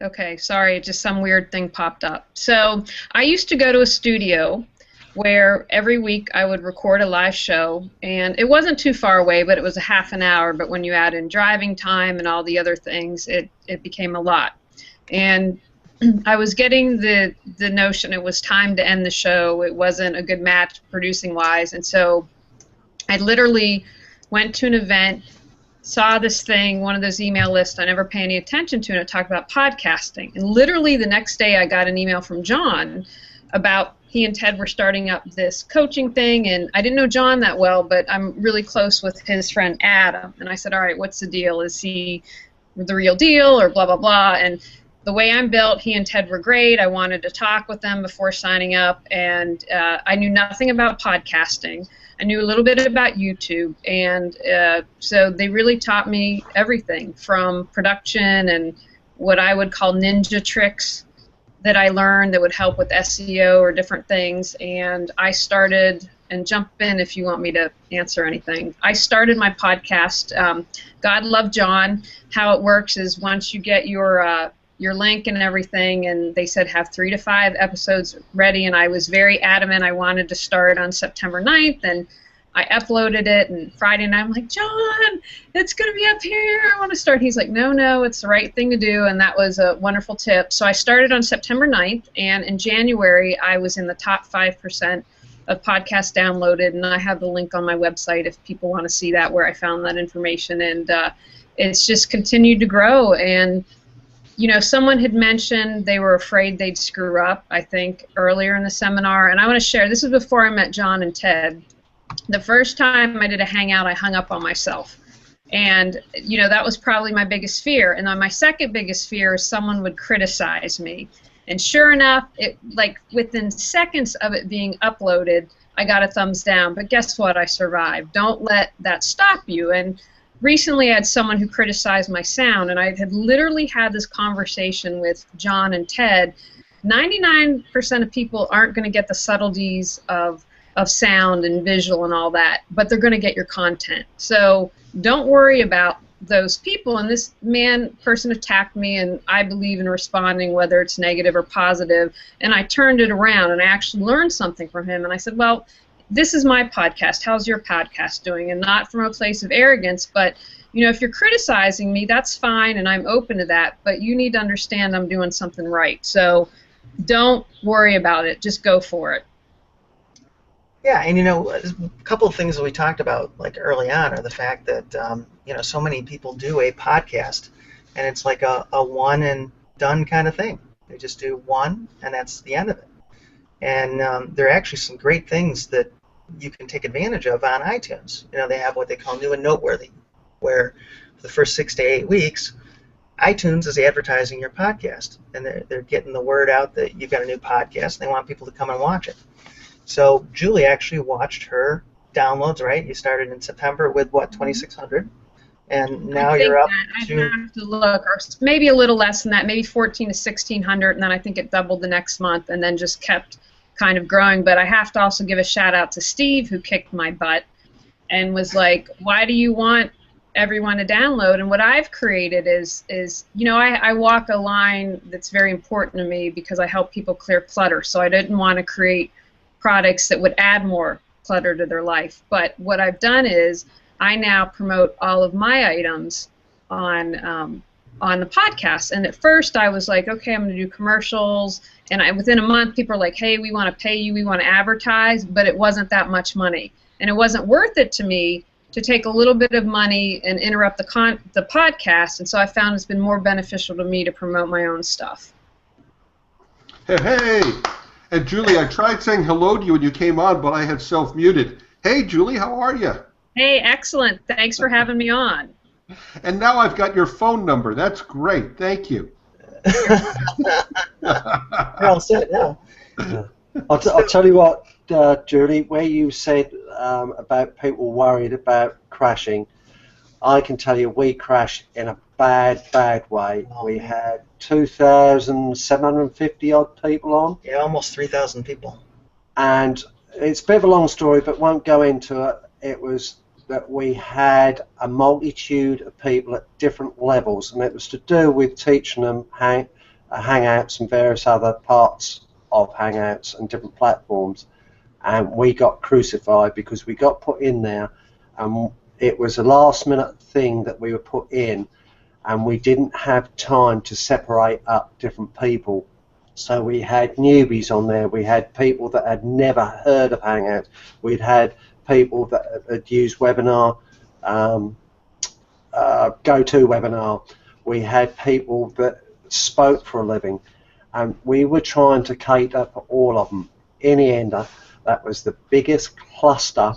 Okay, sorry, just some weird thing popped up. So I used to go to a studio where every week I would record a live show, and it wasn't too far away, but it was a half an hour, but when you add in driving time and all the other things, it became a lot. And I was getting the notion it was time to end the show. It wasn't a good match producing-wise, and so I literally went to an event, saw this thing, one of those email lists I never pay any attention to, and it talked about podcasting. And literally the next day I got an email from John about he and Ted were starting up this coaching thing, and I didn't know John that well, but I'm really close with his friend Adam. And I said, all right, what's the deal? Is he the real deal or blah, blah, blah? And the way I'm built, he and Ted were great. I wanted to talk with them before signing up, and I knew nothing about podcasting. I knew a little bit about YouTube, and so they really taught me everything from production and what I would call ninja tricks that I learned that would help with SEO or different things. And I started, and jump in if you want me to answer anything. I started my podcast, God Love John. How it works is once you get your link and everything, and they said have 3 to 5 episodes ready, and I was very adamant I wanted to start on September 9th, and I uploaded it, and Friday night I'm like, John, it's going to be up here, I want to start. He's like, no, it's the right thing to do, and that was a wonderful tip. So I started on September 9th, and in January I was in the top 5% of podcasts downloaded, and I have the link on my website if people want to see that, where I found that information, and it's just continued to grow. And someone had mentioned they were afraid they'd screw up, I think, earlier in the seminar, and I want to share, this is before I met John and Ted. The first time I did a Hangout, I hung up on myself. And, that was probably my biggest fear. And then my second biggest fear is someone would criticize me. And sure enough, it like within seconds of it being uploaded, I got a thumbs down. But guess what? I survived. Don't let that stop you. And recently I had someone who criticized my sound, and I had literally had this conversation with John and Ted. 99% of people aren't going to get the subtleties of sound and visual and all that, but they're going to get your content. So don't worry about those people. And this person attacked me, and I believe in responding, whether it's negative or positive. And I turned it around, and I actually learned something from him. And I said, well, this is my podcast. How's your podcast doing? And not from a place of arrogance, but you know, if you're criticizing me, that's fine, and I'm open to that. But you need to understand I'm doing something right. So don't worry about it. Just go for it. Yeah, and you know, a couple of things that we talked about like early on are the fact that you know, so many people do a podcast, and it's like a one and done kind of thing. They just do one, and that's the end of it. And there are actually some great things that you can take advantage of on iTunes. You know, they have what they call new and noteworthy, where for the first 6 to 8 weeks, iTunes is advertising your podcast, and they're getting the word out that you've got a new podcast, and they want people to come and watch it. So Julie actually watched her downloads, right? You started in September with, what, 2,600? And now you're up to... I have to look, or maybe a little less than that, maybe 1,400 to 1,600, and then I think it doubled the next month, and then just kept kind of growing. But I have to also give a shout-out to Steve, who kicked my butt and was like, why do you want everyone to download? And what I've created is you know, I walk a line that's very important to me because I help people clear clutter. So I didn't want to create products that would add more clutter to their life. But what I've done is I now promote all of my items on the podcast. And at first I was like, okay, I'm going to do commercials. And within a month, people are like, hey, we want to pay you, we want to advertise. But it wasn't that much money. And it wasn't worth it to me to take a little bit of money and interrupt the podcast. And so I found it's been more beneficial to me to promote my own stuff. Hey. And Julie, I tried saying hello to you when you came on, but I had self-muted. Hey, Julie, how are you? Hey, excellent. Thanks for having me on. And now I've got your phone number. That's great. Thank you. You're all set now. I'll tell you what, Julie, where you said about people worried about crashing, I can tell you we crashed in a bad way. We had 2,750 odd people on. Yeah, almost 3,000 people. And it's a bit of a long story, but won't go into it. It was that we had a multitude of people at different levels, and it was to do with teaching them Hangouts and various other parts of Hangouts and different platforms. And we got crucified because we got put in there, and it was a last-minute thing that we were put in, and we didn't have time to separate up different people. So we had newbies on there. We had people that had never heard of Hangouts. We'd had people that had used Webinar, GoToWebinar. We had people that spoke for a living, and we were trying to cater for all of them. In the end, that was the biggest cluster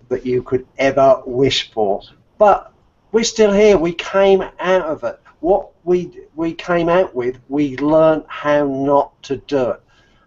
that you could ever wish for. But we're still here. We came out of it. What we came out with, we learned how not to do it.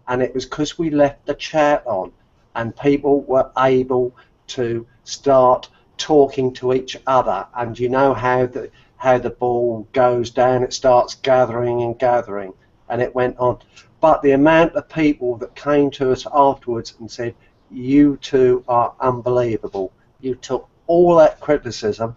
And it was because we left the chat on, and people were able to start talking to each other. And you know how the ball goes down, it starts gathering and gathering, and it went on. But the amount of people that came to us afterwards and said, you two are unbelievable. You took all that criticism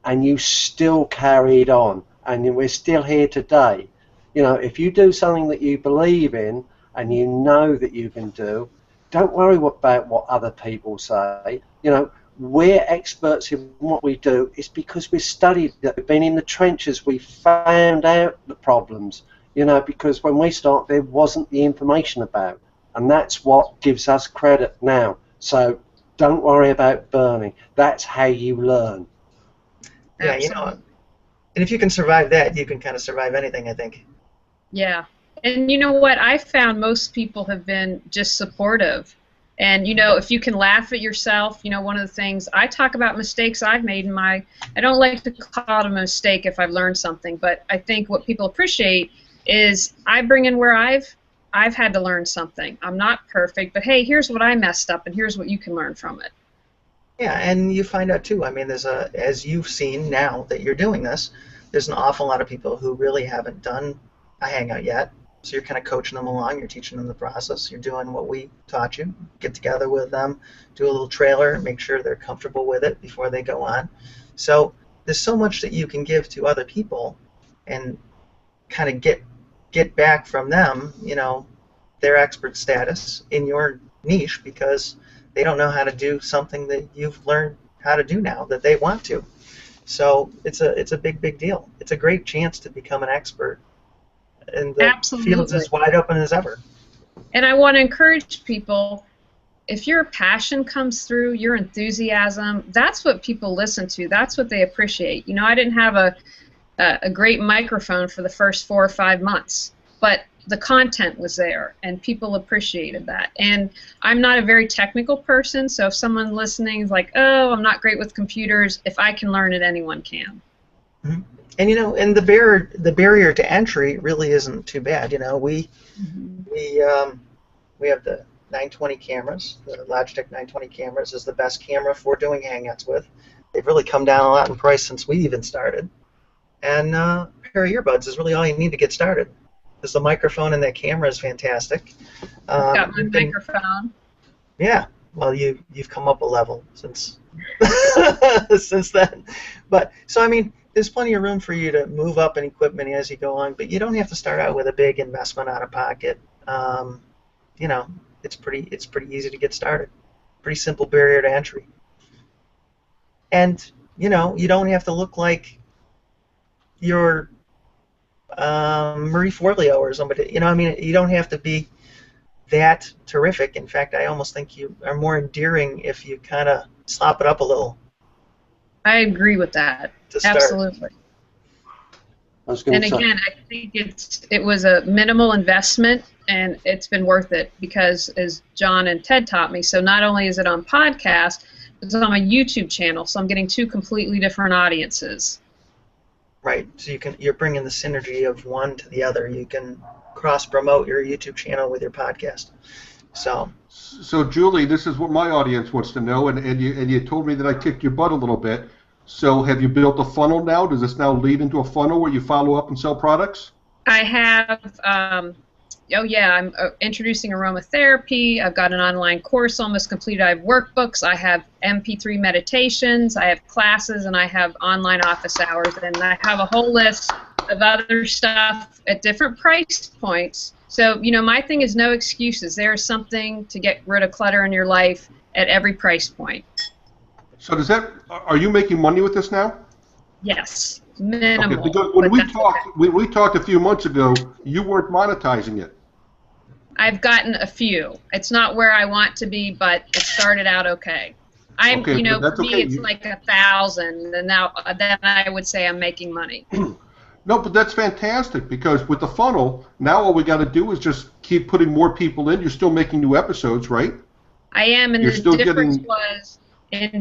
and you still carried on, and we're still here today. You know, if you do something that you believe in and you know that you can do, don't worry about what other people say. You know, we're experts in what we do. It's because we've studied it, we've been in the trenches, we found out the problems. You know, because when we start, there wasn't the information about, and that's what gives us credit now. So don't worry about burning. That's how you learn. Yeah, you know, and if you can survive that, you can kind of survive anything, I think. Yeah, and you know what? I found most people have been just supportive. And, you know, if you can laugh at yourself, you know, one of the things, I talk about mistakes I've made I don't like to call it a mistake if I've learned something, but I think what people appreciate is I bring in where I've had to learn something. I'm not perfect, but hey, here's what I messed up, and here's what you can learn from it. Yeah, and you find out too. I mean, as you've seen now that you're doing this, there's an awful lot of people who really haven't done a Hangout yet. So you're kind of coaching them along. You're teaching them the process. You're doing what we taught you. Get together with them, do a little trailer, make sure they're comfortable with it before they go on. So there's so much that you can give to other people, and kind of get back from them, their expert status in your niche, because they don't know how to do something that you've learned how to do now that they want to. So it's a big deal. It's a great chance to become an expert, and the field's as wide open as ever. And I want to encourage people, if your passion comes through, your enthusiasm, that's what people listen to. That's what they appreciate. I didn't have a great microphone for the first 4 or 5 months, but the content was there, and people appreciated that. And I'm not a very technical person, so if someone listening is like, oh, I'm not great with computers, if I can learn it, anyone can. Mm-hmm. And and the barrier to entry really isn't too bad. We have the 920 cameras. The Logitech 920 cameras is the best camera for doing Hangouts with. They've really come down a lot in price since we even started. And a pair of earbuds is really all you need to get started, because the microphone and that camera is fantastic. Got my microphone. Yeah. Well, you've come up a level since since then. But so I mean, there's plenty of room for you to move up in equipment as you go on, but you don't have to start out with a big investment out of pocket. It's pretty easy to get started. Pretty simple barrier to entry. And you don't have to look like you're Marie Forleo or somebody. You don't have to be that terrific. In fact, I almost think you are more endearing if you kind of slop it up a little. I agree with that. Absolutely. And again, I think it was a minimal investment, and it's been worth it, because as John and Ted taught me, so not only is it on podcast, it's on my YouTube channel, so I'm getting 2 completely different audiences. Right. So you're bringing the synergy of one to the other. You can cross promote your YouTube channel with your podcast. So Julie, this is what my audience wants to know, and you told me that I kicked your butt a little bit. So have you built a funnel now? Does this now lead into a funnel where you follow up and sell products? I have. I'm introducing aromatherapy. I've got an online course almost completed. I have workbooks. I have MP3 meditations. I have classes, and I have online office hours. And I have a whole list of other stuff at different price points. So, my thing is no excuses. There's something to get rid of clutter in your life at every price point. So are you making money with this now? Yes, minimal. Okay, because when we talked a few months ago, you weren't monetizing it. I've gotten a few. It's not where I want to be, but it started out okay. For me, it's like 1,000, and then I would say I'm making money. No, but that's fantastic, because with the funnel, now all we got to do is just keep putting more people in. You're still making new episodes, right? I am, and the difference was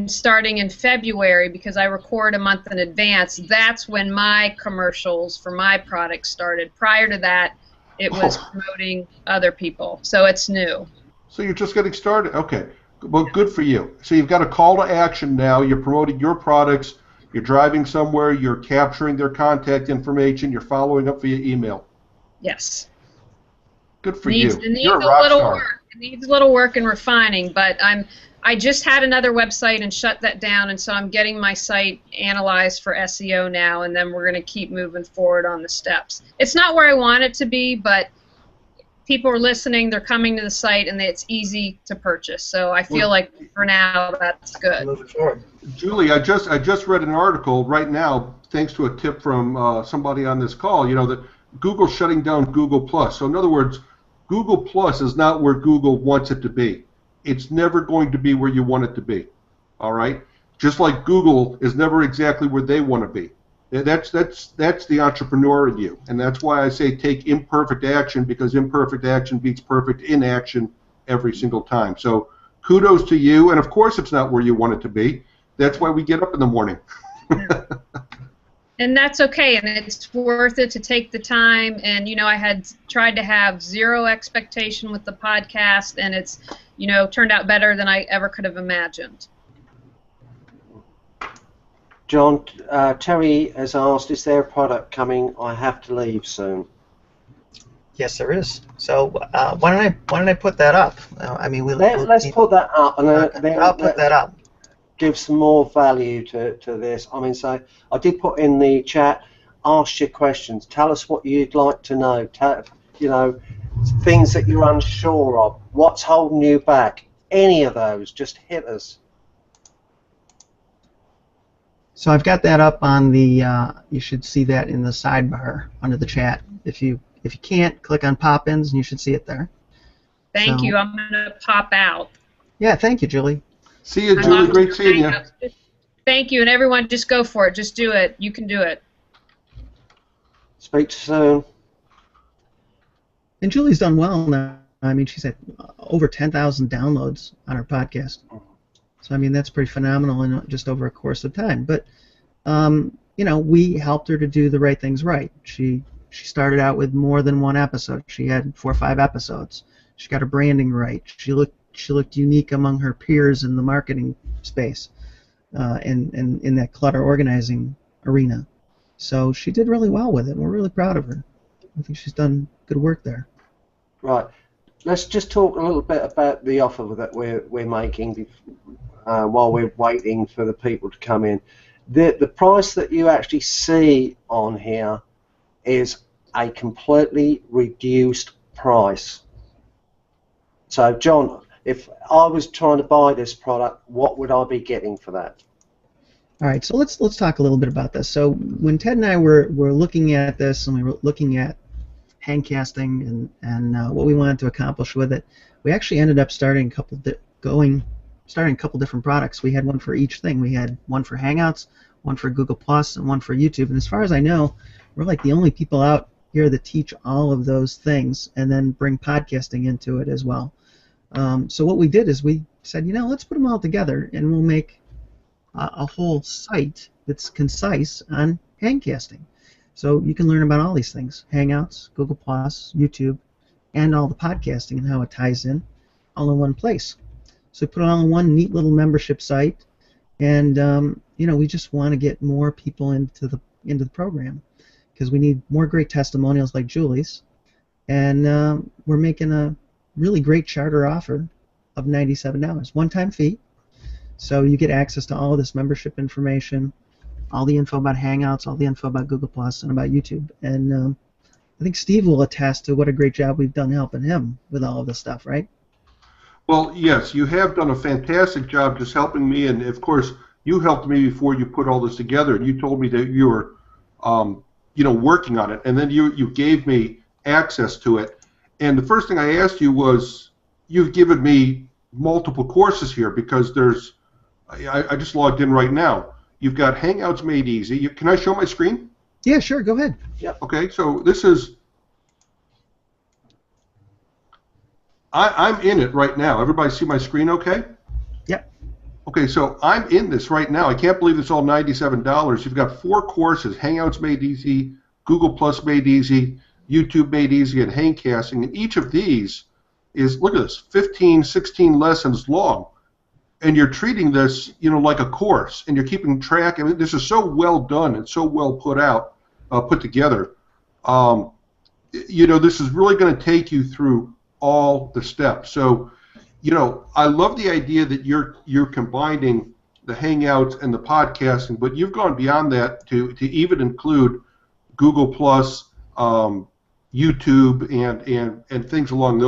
starting in February, because I record a month in advance. That's when my commercials for my product started. Prior to that, it was promoting other people, so it's new. So you're just getting started. Okay, well, good for you. So you've got a call to action now. You're promoting your products. You're driving somewhere. You're capturing their contact information. You're following up via email. Yes. Good for you. It needs You're a a rock little star. work. It needs a little work and refining, but I just had another website and shut that down, and so I'm getting my site analyzed for SEO now, and then we're going to keep moving forward on the steps. It's not where I want it to be, but people are listening, they're coming to the site, and it's easy to purchase. So I feel like for now that's good. Moving forward. Julie, I just read an article right now, thanks to a tip from somebody on this call, that Google's shutting down Google+. So in other words, Google+ is not where Google wants it to be. It's never going to be where you want it to be, all right? Just like Google is never exactly where they want to be. That's the entrepreneur in you, and that's why I say take imperfect action, because imperfect action beats perfect inaction every single time. So kudos to you, and of course it's not where you want it to be. That's why we get up in the morning. And that's okay, and it's worth it to take the time. And I had tried to have zero expectation with the podcast, and it's turned out better than I ever could have imagined. John, Terry has asked, is there a product coming? I have to leave soon. Yes, there is. So why don't I put that up? I mean, let's put that up, and then I'll put that up. Give some more value to this. I mean, so I did put in the chat, ask your questions. Tell us what you'd like to know. Things that you're unsure of. What's holding you back? Any of those, just hit us. So I've got that up on the. You should see that in the sidebar under the chat. If you can't, click on pop-ins, and you should see it there. Thank you. I'm gonna pop out. Yeah, thank you, Julie. See you, Julie. Great seeing you. Thank you, and everyone, just go for it. Just do it. You can do it. Speak to you soon. And Julie's done well now. I mean, she's had over 10,000 downloads on her podcast. So I mean, that's pretty phenomenal in just over a course of time. But we helped her to do the right things right. She started out with more than one episode. She had 4 or 5 episodes. She got her branding right. She looked unique among her peers in the marketing space, and in that clutter organizing arena. So she did really well with it. We're really proud of her. I think she's done good work there. Right. Let's just talk a little bit about the offer that we're making while we're waiting for the people to come in. The price that you actually see on here is a completely reduced price. So, John, if I was trying to buy this product, what would I be getting for that? All right, so let's talk a little bit about this. So when Ted and I were looking at this, and we were looking at HangCasting and what we wanted to accomplish with it, we actually ended up starting a couple different products. We had one for each thing. We had one for Hangouts, one for Google Plus, and one for YouTube. And as far as I know, we're like the only people out here that teach all of those things and then bring podcasting into it as well. So what we did is we said, let's put them all together, and we'll make a whole site that's concise on HangCasting. So you can learn about all these things: Hangouts, Google Plus, YouTube, and all the podcasting and how it ties in, all in one place. So we put it all in one neat little membership site, and we just want to get more people into the program because we need more great testimonials like Julie's, and we're making a really great charter offer of $97, one-time fee. So you get access to all of this membership information, all the info about Hangouts, all the info about Google Plus, and about YouTube. And I think Steve will attest to what a great job we've done helping him with all of this stuff, right? Well, yes, you have done a fantastic job just helping me, and of course, you helped me before you put all this together, and you told me that you were, working on it, and then you gave me access to it. And the first thing I asked you was, you've given me multiple courses here because there's, I just logged in right now. You've got Hangouts Made Easy. Can I show my screen? Yeah, sure. Go ahead. Yep. Okay, so this is, I'm in it right now. Everybody see my screen okay? Yep. Okay, so I'm in this right now. I can't believe it's all $97. You've got 4 courses: Hangouts Made Easy, Google Plus Made Easy, YouTube Made Easy, and HangCasting. And each of these is, look at this, 15, 16 lessons long. And you're treating this, like a course, and you're keeping track. I mean, this is so well done and so well put together. This is really going to take you through all the steps. So, I love the idea that you're combining the Hangouts and the podcasting, but you've gone beyond that to even include Google Plus, YouTube, and things along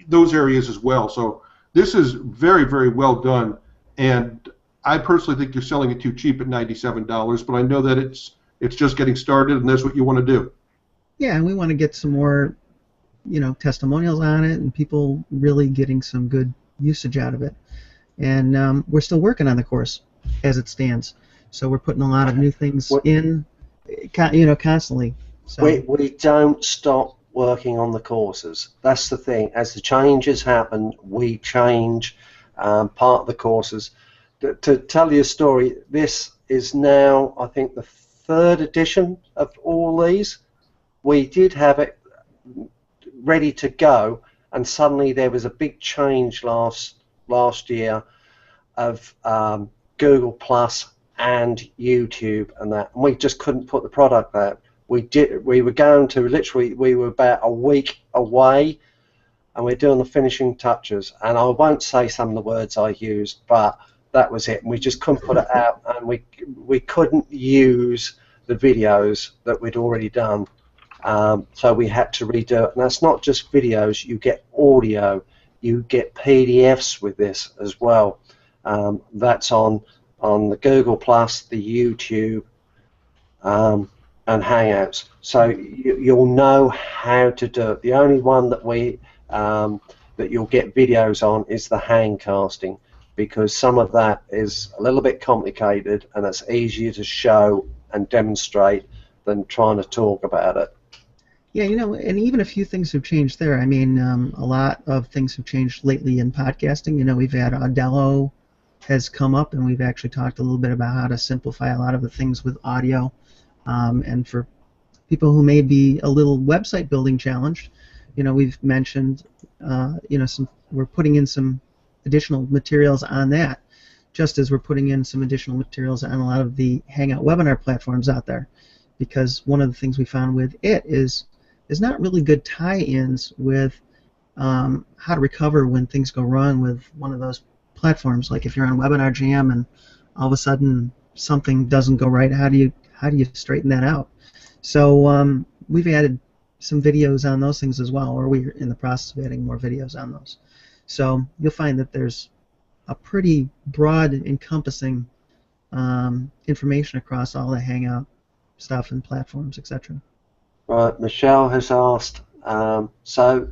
those areas as well. So this is very, very well done, and I personally think you're selling it too cheap at $97, but I know that it's just getting started, and that's what you want to do. Yeah, and we want to get some more, testimonials on it, and people really getting some good usage out of it. And we're still working on the course as it stands, so we're putting a lot of new things in, constantly. So we don't stop working on the courses. That's the thing. As the changes happen, we change part of the courses. To tell you a story, this is now, I think, the 3rd edition of all these. We did have it ready to go, and suddenly there was a big change last year of Google Plus and YouTube and that, and we just couldn't put the product out. We were going to literally, we were about a week away, and we're doing the finishing touches, and I won't say some of the words I used, but that was it, and we just couldn't put it out, and we couldn't use the videos that we'd already done, so we had to redo it. And that's not just videos, you get audio, you get PDFs with this as well. That's on the Google Plus, the YouTube, and Hangouts, so you'll know how to do it. The only one that that you'll get videos on is the HangCasting, because some of that is a little bit complicated and it's easier to show and demonstrate than trying to talk about it. Yeah, you know, and even a few things have changed there. I mean, a lot of things have changed lately in podcasting. You know, we've had Audello has come up, and we've actually talked a little bit about how to simplify a lot of the things with audio. And for people who may be a little website building challenged, you know, we've mentioned, you know, we're putting in some additional materials on that, just as we're putting in some additional materials on a lot of the Hangout webinar platforms out there, because one of the things we found with it is there's not really good tie-ins with how to recover when things go wrong with one of those platforms. Like if you're on Webinar Jam and all of a sudden something doesn't go right, how do you straighten that out? So we've added some videos on those things as well, or we're in the process of adding more videos on those. So you'll find that there's a pretty broad, encompassing information across all the Hangout stuff and platforms, etc. Right, Michelle has asked, so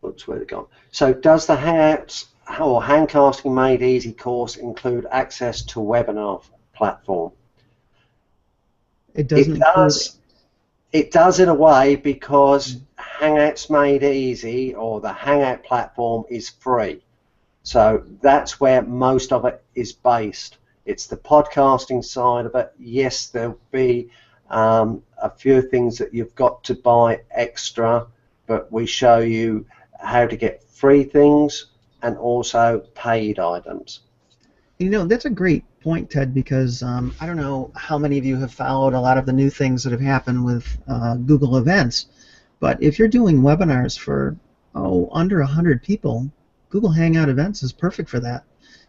does the Hangouts or Handcasting Made Easy course include access to webinar platform? It doesn't. It does in a way, because Hangouts Made Easy, or the Hangout platform, is free. So that's where most of it is based. It's the podcasting side of it. Yes, there'll be a few things that you've got to buy extra, but we show you how to get free things and also paid items. You know, that's a great point, Ted, because I don't know how many of you have followed a lot of the new things that have happened with Google Events, but if you're doing webinars for under 100 people, Google Hangout Events is perfect for that.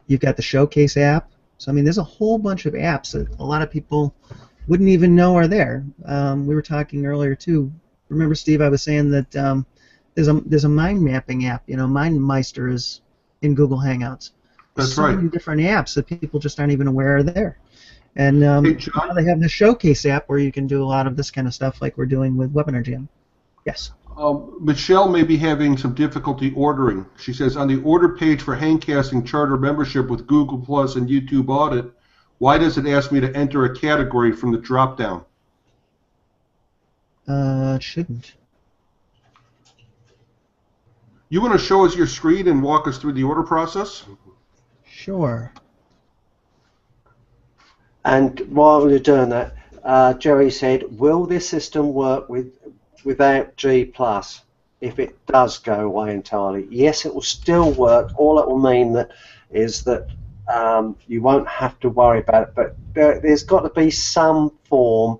You've got the Showcase app, so I mean, there's a whole bunch of apps that a lot of people wouldn't even know are there. We were talking earlier too. Remember, Steve, I was saying that there's a mind mapping app. You know, MindMeister is in Google Hangouts. That's so right. many different apps that people just aren't even aware are there. And now they have the Showcase app where you can do a lot of this kind of stuff like we're doing with Webinar Jam. Yes? Michelle may be having some difficulty ordering. She says, on the order page for Hangcasting Charter membership with Google Plus and YouTube Audit, why does it ask me to enter a category from the drop-down? It shouldn't. You want to show us your screen and walk us through the order process? Sure. And while we're doing that, Jerry said, will this system work without G+? If it does go away entirely? Yes, it will still work. All it will mean is that you won't have to worry about it, but there's got to be some form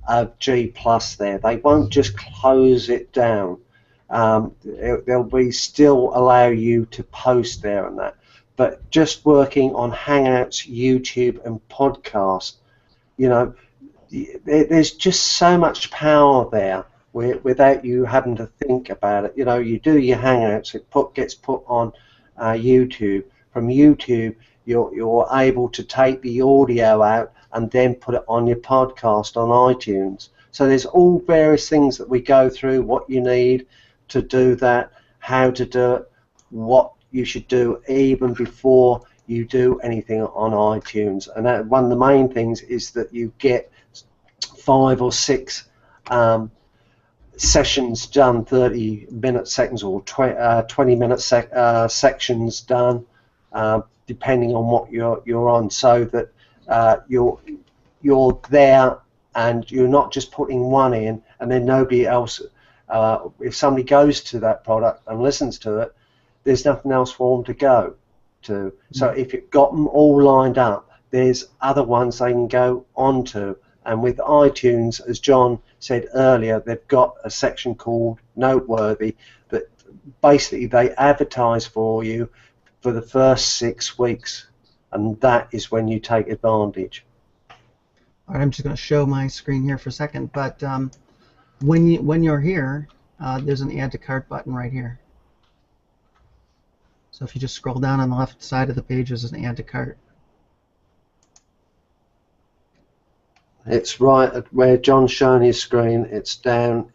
of G+ there. They won't just close it down. They'll be still allow you to post there and that. But just working on Hangouts, YouTube, and podcast, you know, there's just so much power there without you having to think about it. You know, you do your Hangouts, it gets put on YouTube. From YouTube, you're able to take the audio out and then put it on your podcast on iTunes. So there's all various things that we go through, what you need to do that, how to do it, what you should do even before you do anything on iTunes. And one of the main things is that you get 5 or 6 sessions done, 30-minute seconds or 20-minute sections done, depending on what you're on, so that you're there, and you're not just putting one in and then nobody else. If somebody goes to that product and listens to it, there's nothing else for them to go to. So if you've got them all lined up, there's other ones they can go on to. And with iTunes, as John said earlier, they've got a section called Noteworthy that basically they advertise for you for the first 6 weeks, and that is when you take advantage. All right, I'm just going to show my screen here for a second, but when you're here, there's an Add to Cart button right here. So if you just scroll down on the left side of the page, there's an Add to Cart. It's right at where John's showing his screen. It's down.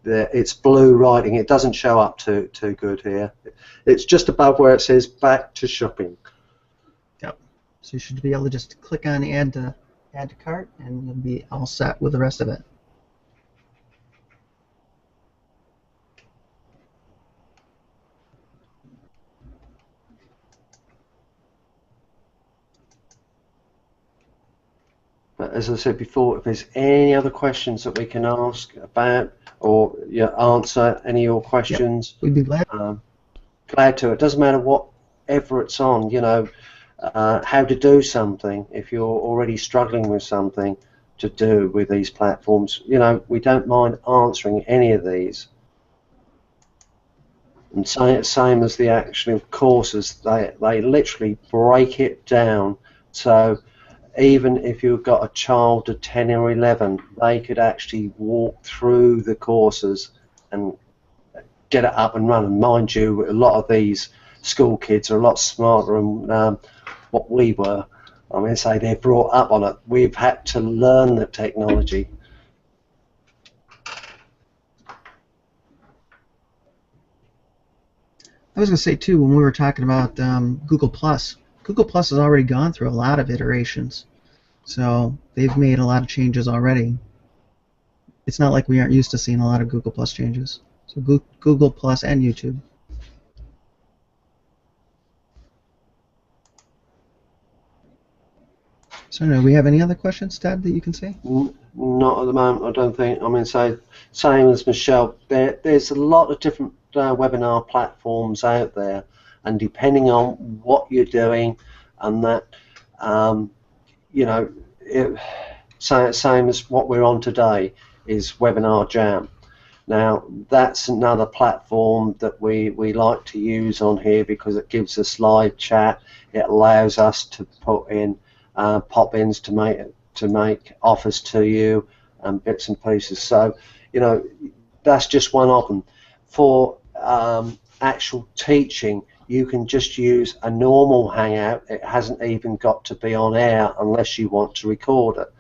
It's blue writing. It doesn't show up too good here. It's just above where it says "Back to Shopping." Yep. So you should be able to just click on Add to Cart, and you'll be all set with the rest of it. But as I said before, if there's any other questions that we can ask about or answer any of your questions, yep, we'd be glad. Glad to. It doesn't matter whatever it's on, how to do something. If you're already struggling with something to do with these platforms, we don't mind answering any of these. And same as the actual courses, they literally break it down. So even if you've got a child of 10 or 11, they could actually walk through the courses and get it up and running. Mind you, a lot of these school kids are a lot smarter than what we were. I mean, say they're brought up on it. We've had to learn the technology. I was going to say too, when we were talking about Google Plus has already gone through a lot of iterations, so they've made a lot of changes already. It's not like we aren't used to seeing a lot of Google Plus changes. So Google Plus and YouTube. So, do we have any other questions, Ted, that you can see? Not at the moment, I don't think. I mean, so same as Michelle, there's a lot of different webinar platforms out there, and depending on what you're doing, and that, same as what we're on today is Webinar Jam. Now, that's another platform that we like to use on here because it gives us live chat. It allows us to put in pop-ins to make offers to you and bits and pieces. So, that's just one of them. For actual teaching, you can just use a normal Hangout. It hasn't even got to be on air unless you want to record it,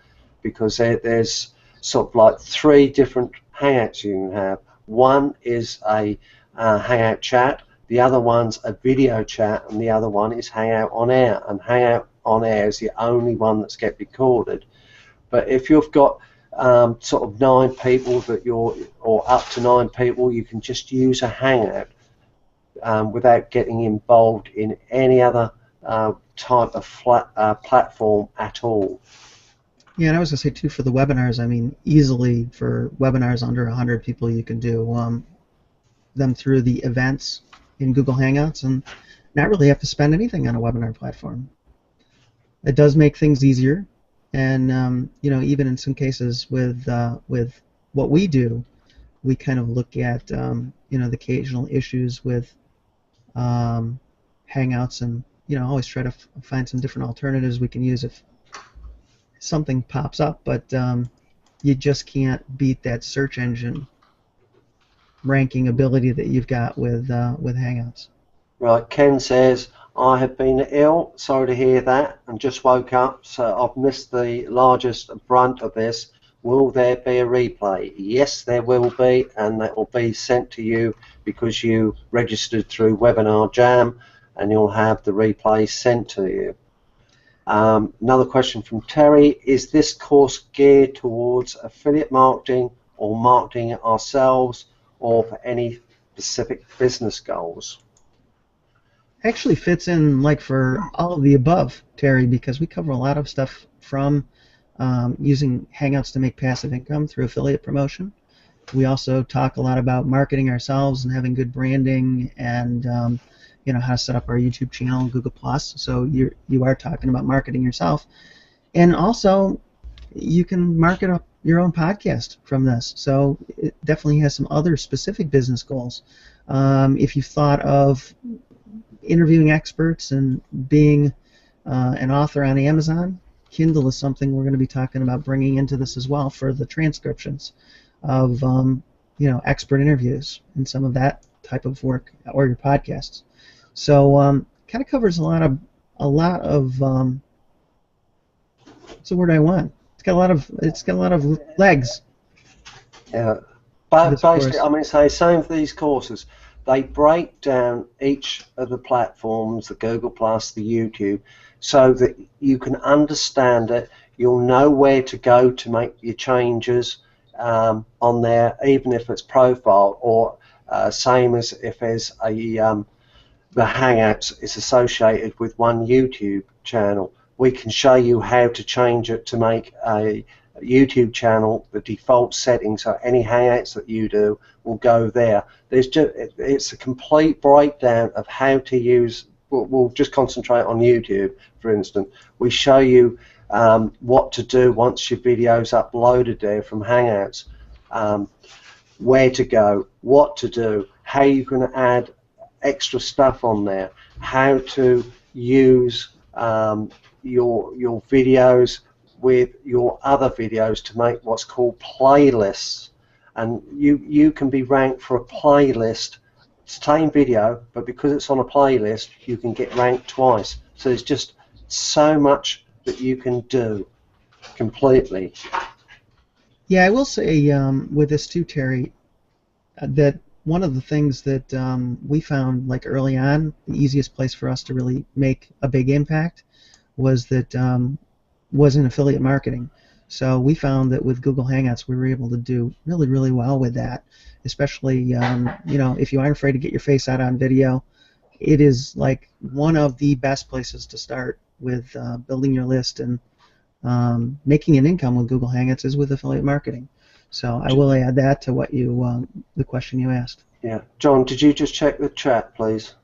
because there's sort of like 3 different Hangouts you can have. One is a Hangout chat, the other one's a video chat, and the other one is Hangout on air. And Hangout on air is the only one that's get recorded. But if you've got sort of 9 people or up to 9 people, you can just use a Hangout without getting involved in any other type of platform at all. Yeah, and I was going to say too, for the webinars, I mean, easily for webinars under 100 people, you can do them through the events in Google Hangouts and not really have to spend anything on a webinar platform. It does make things easier, and even in some cases with what we do, we kind of look at the occasional issues with Hangouts, and always try to find some different alternatives we can use if something pops up, but you just can't beat that search engine ranking ability that you've got with Hangouts. Right, Ken says, I have been ill, sorry to hear that, and just woke up, so I've missed the largest brunt of this. Will there be a replay? Yes, there will be, and that will be sent to you because you registered through Webinar Jam, and you'll have the replay sent to you. Another question from Terry, is this course geared towards affiliate marketing or marketing it ourselves, or for any specific business goals? actually fits in like for all of the above, Terry, because we cover a lot of stuff from using Hangouts to make passive income through affiliate promotion. We also talk a lot about marketing ourselves and having good branding and how to set up our YouTube channel and Google+. So you are talking about marketing yourself. And also, you can market up your own podcast from this. So it definitely has some other specific business goals. If you've thought of interviewing experts and being an author on Amazon, Kindle is something we're going to be talking about bringing into this as well for the transcriptions of expert interviews and some of that type of work, or your podcasts. So kind of covers a lot of what's the word I want? It's got a lot of legs. Yeah, but basically, I mean, same for these courses. They break down each of the platforms, the Google+, the YouTube, so that you can understand it. You'll know where to go to make your changes on there, even if it's profile, or same as if there's the Hangouts is associated with one YouTube channel. We can show you how to change it to make a YouTube channel the default setting, so any Hangouts that you do will go there. It's a complete breakdown of how to use. We'll just concentrate on YouTube, for instance. We show you what to do once your video's uploaded there from Hangouts, where to go, what to do, how you can add extra stuff on there, how to use your videos with your other videos to make what's called playlists. And you can be ranked for a playlist, same video, but because it's on a playlist, you can get ranked twice. So there's just so much that you can do completely. Yeah, I will say with this too, Terry, that one of the things that we found like early on, the easiest place for us to really make a big impact was in affiliate marketing. So we found that with Google Hangouts, we were able to do really, really well with that. Especially, if you aren't afraid to get your face out on video, it is like one of the best places to start with building your list and making an income with Google Hangouts is with affiliate marketing. So I will add that to what the question you asked. Yeah, John, did you just check the chat, please?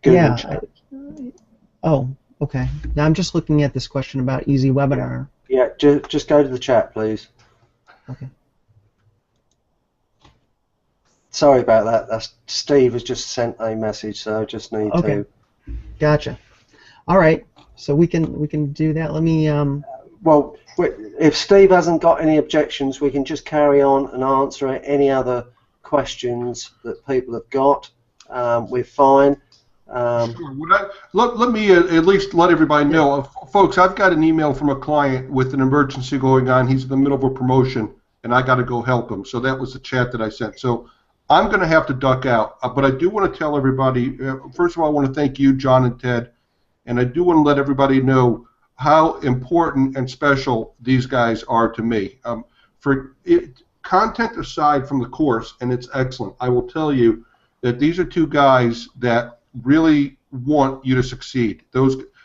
Google chat. Oh, okay. Now I'm just looking at this question about Easy Webinar. Yeah, just go to the chat, please. Okay. Sorry about that. Steve has just sent a message, so I just need to. Gotcha. All right. So we can do that. Let me. Well, if Steve hasn't got any objections, we can just carry on and answer any other questions that people have got. We're fine. Let me at least let everybody know. Folks, I've got an email from a client with an emergency going on. He's in the middle of a promotion, and I got to go help him. So that was the chat that I sent. So I'm going to have to duck out. But I do want to tell everybody, first of all, I want to thank you, John and Ted, and I do want to let everybody know how important and special these guys are to me. Content aside from the course, and it's excellent, I will tell you that these are two guys that really want you to succeed.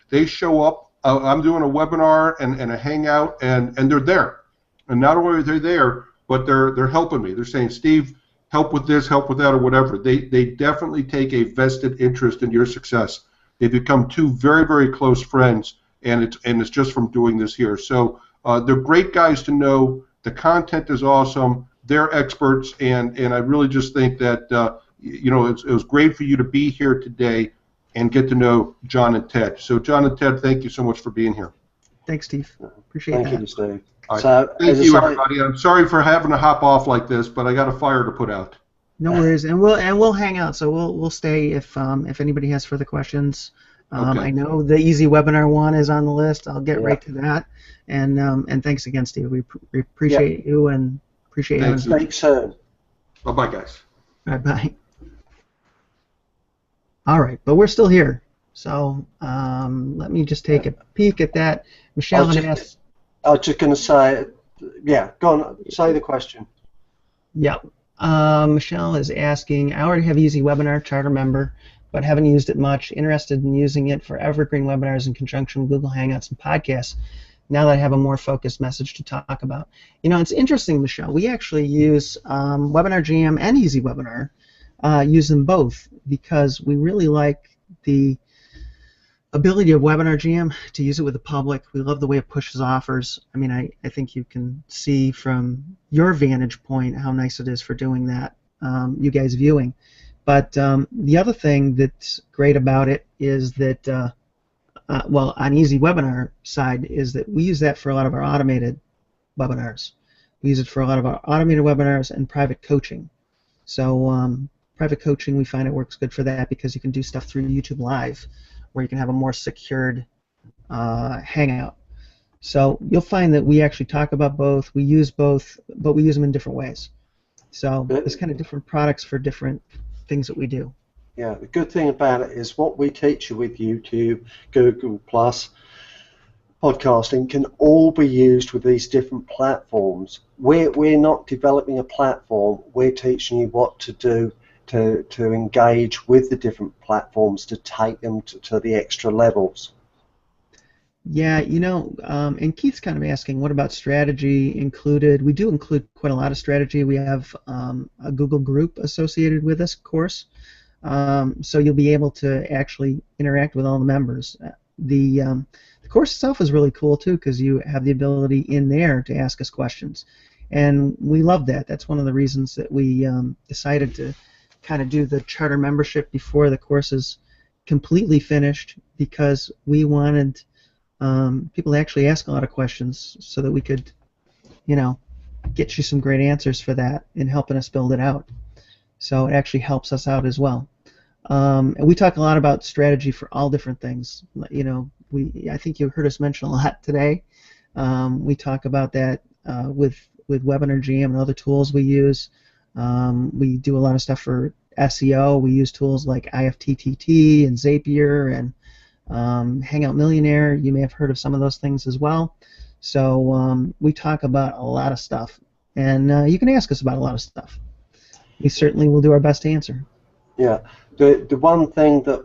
They show up. I'm doing a webinar and a hangout, and they're there. And not only are they there, but they're helping me. They're saying, Steve, help with this, help with that, or whatever. They definitely take a vested interest in your success. They become two very, very close friends, and it's just from doing this here. So they're great guys to know. The content is awesome. They're experts, and I really just think that it was great for you to be here today and get to know John and Ted. So John and Ted, thank you so much for being here. Thanks, Steve. Appreciate that. Thank you, Steve. Right. So, thank you, everybody. I'm sorry for having to hop off like this, but I got a fire to put out. No worries, and we'll hang out. So we'll stay if anybody has further questions. Okay. I know the Easy Webinar one is on the list. I'll get right to that. And thanks again, Steve. We appreciate you and appreciate you. Thanks, soon. Bye-bye, guys. All right, bye. All right, but we're still here. So let me just take a peek at that. Michelle had asked. I was just going to say, yeah, go on, say the question. Yeah. Michelle is asking, I already have Easy Webinar, charter member. but haven't used it much. Interested in using it for evergreen webinars in conjunction with Google Hangouts and podcasts. Now that I have a more focused message to talk about. You know, it's interesting, Michelle. We actually use Webinar Jam and Easy Webinar. Use them both because we really like the ability of Webinar Jam to use it with the public. We love the way it pushes offers. I mean, I think you can see from your vantage point how nice it is for doing that, you guys viewing. But the other thing that's great about it is that, well, on Easy Webinar side, is that we use that for a lot of our automated webinars. We use it for a lot of our automated webinars and private coaching. So private coaching, we find it works good for that because you can do stuff through YouTube Live, where you can have a more secured hangout. So you'll find that we actually talk about both. We use both, but we use them in different ways. So there's kind of different products for different things that we do. Yeah, the good thing about it is what we teach you with YouTube, Google Plus, podcasting can all be used with these different platforms. We're not developing a platform. We're teaching you what to do to engage with the different platforms to take them to the extra levels. Yeah, you know, and Keith's kind of asking, what about strategy included? We do include quite a lot of strategy. We have a Google group associated with this course, so you'll be able to actually interact with all the members. The course itself is really cool too because you have the ability in there to ask us questions, and we love that. That's one of the reasons that we decided to kind of do the charter membership before the course is completely finished, because we wanted people to actually ask a lot of questions so that we could, you know, get you some great answers for that in helping us build it out. So it actually helps us out as well. And we talk a lot about strategy for all different things. You know, I think you heard us mention a lot today. We talk about that with Webinar Jam and other tools we use. We do a lot of stuff for SEO. We use tools like IFTTT and Zapier and Hangout Millionaire. You may have heard of some of those things as well. So we talk about a lot of stuff, and you can ask us about a lot of stuff. We certainly will do our best to answer. Yeah, the one thing that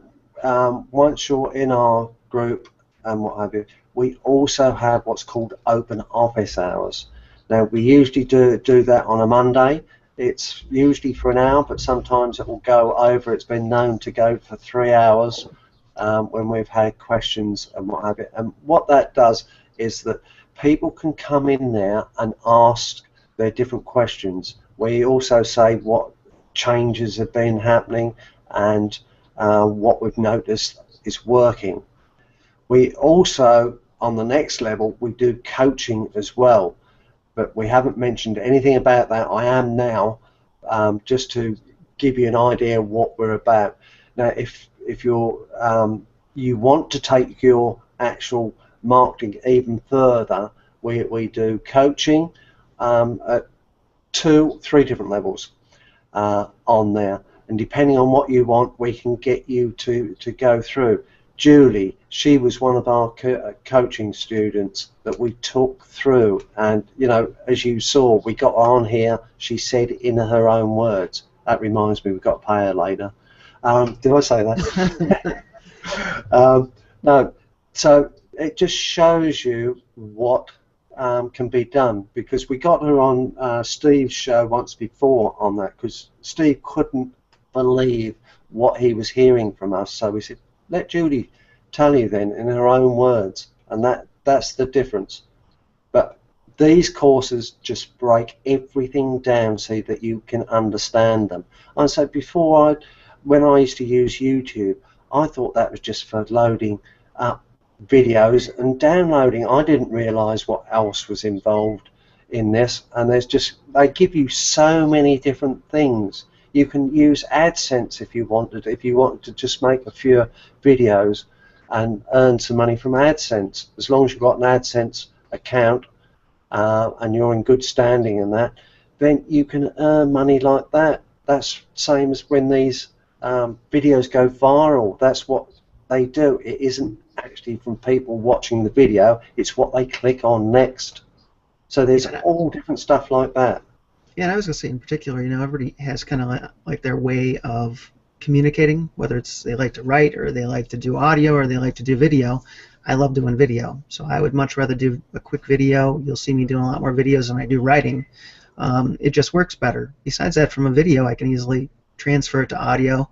once you're in our group and what have you, we also have what's called open office hours. Now we usually do that on a Monday. It's usually for an hour, but sometimes it will go over. It's been known to go for 3 hours when we've had questions and what have you. And what that does is that people can come in there and ask their different questions. We also say what changes have been happening and what we've noticed is working. We also, on the next level, we do coaching as well, but we haven't mentioned anything about that. I am now, just to give you an idea of what we're about. Now, if you're you want to take your actual marketing even further, we do coaching at 2-3 different levels on there, and depending on what you want, we can get you to go through. Julie, she was one of our coaching students that we took through, and you know, as you saw, we got on here. She said in her own words. That reminds me, we've got to pay her later. Did I say that? No. So it just shows you what can be done, because we got her on Steve's show once before on that, because Steve couldn't believe what he was hearing from us. So we said, let Julie tell you then in her own words, and that's the difference. But these courses just break everything down so that you can understand them. And so before, when I used to use YouTube, I thought that was just for loading up videos and downloading. I didn't realise what else was involved in this, and they give you so many different things. You can use AdSense if you wanted to just make a few videos and earn some money from AdSense. As long as you've got an AdSense account and you're in good standing in that, then you can earn money like that. That's same as when these videos go viral. That's what they do. It isn't actually from people watching the video, it's what they click on next. So there's all different stuff like that. Yeah, and I was going to say in particular, you know, everybody has kind of like their way of communicating, whether it's they like to write or they like to do audio or they like to do video. I love doing video, so I would much rather do a quick video. You'll see me doing a lot more videos than I do writing. It just works better. Besides that, from a video, I can easily transfer it to audio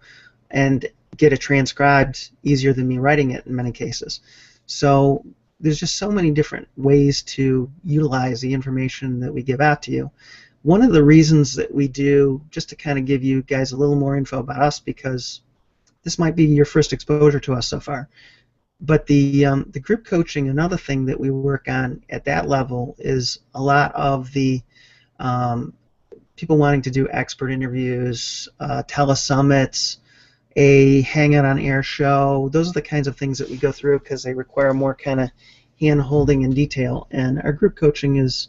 and get it transcribed easier than me writing it in many cases. So there's just so many different ways to utilize the information that we give out to you. One of the reasons that we do, just to kind of give you guys a little more info about us, because this might be your first exposure to us so far, but the group coaching, another thing that we work on at that level is a lot of the people wanting to do expert interviews, telesummits, a Hangout on Air show. Those are the kinds of things that we go through because they require more kind of hand-holding and detail. And our group coaching is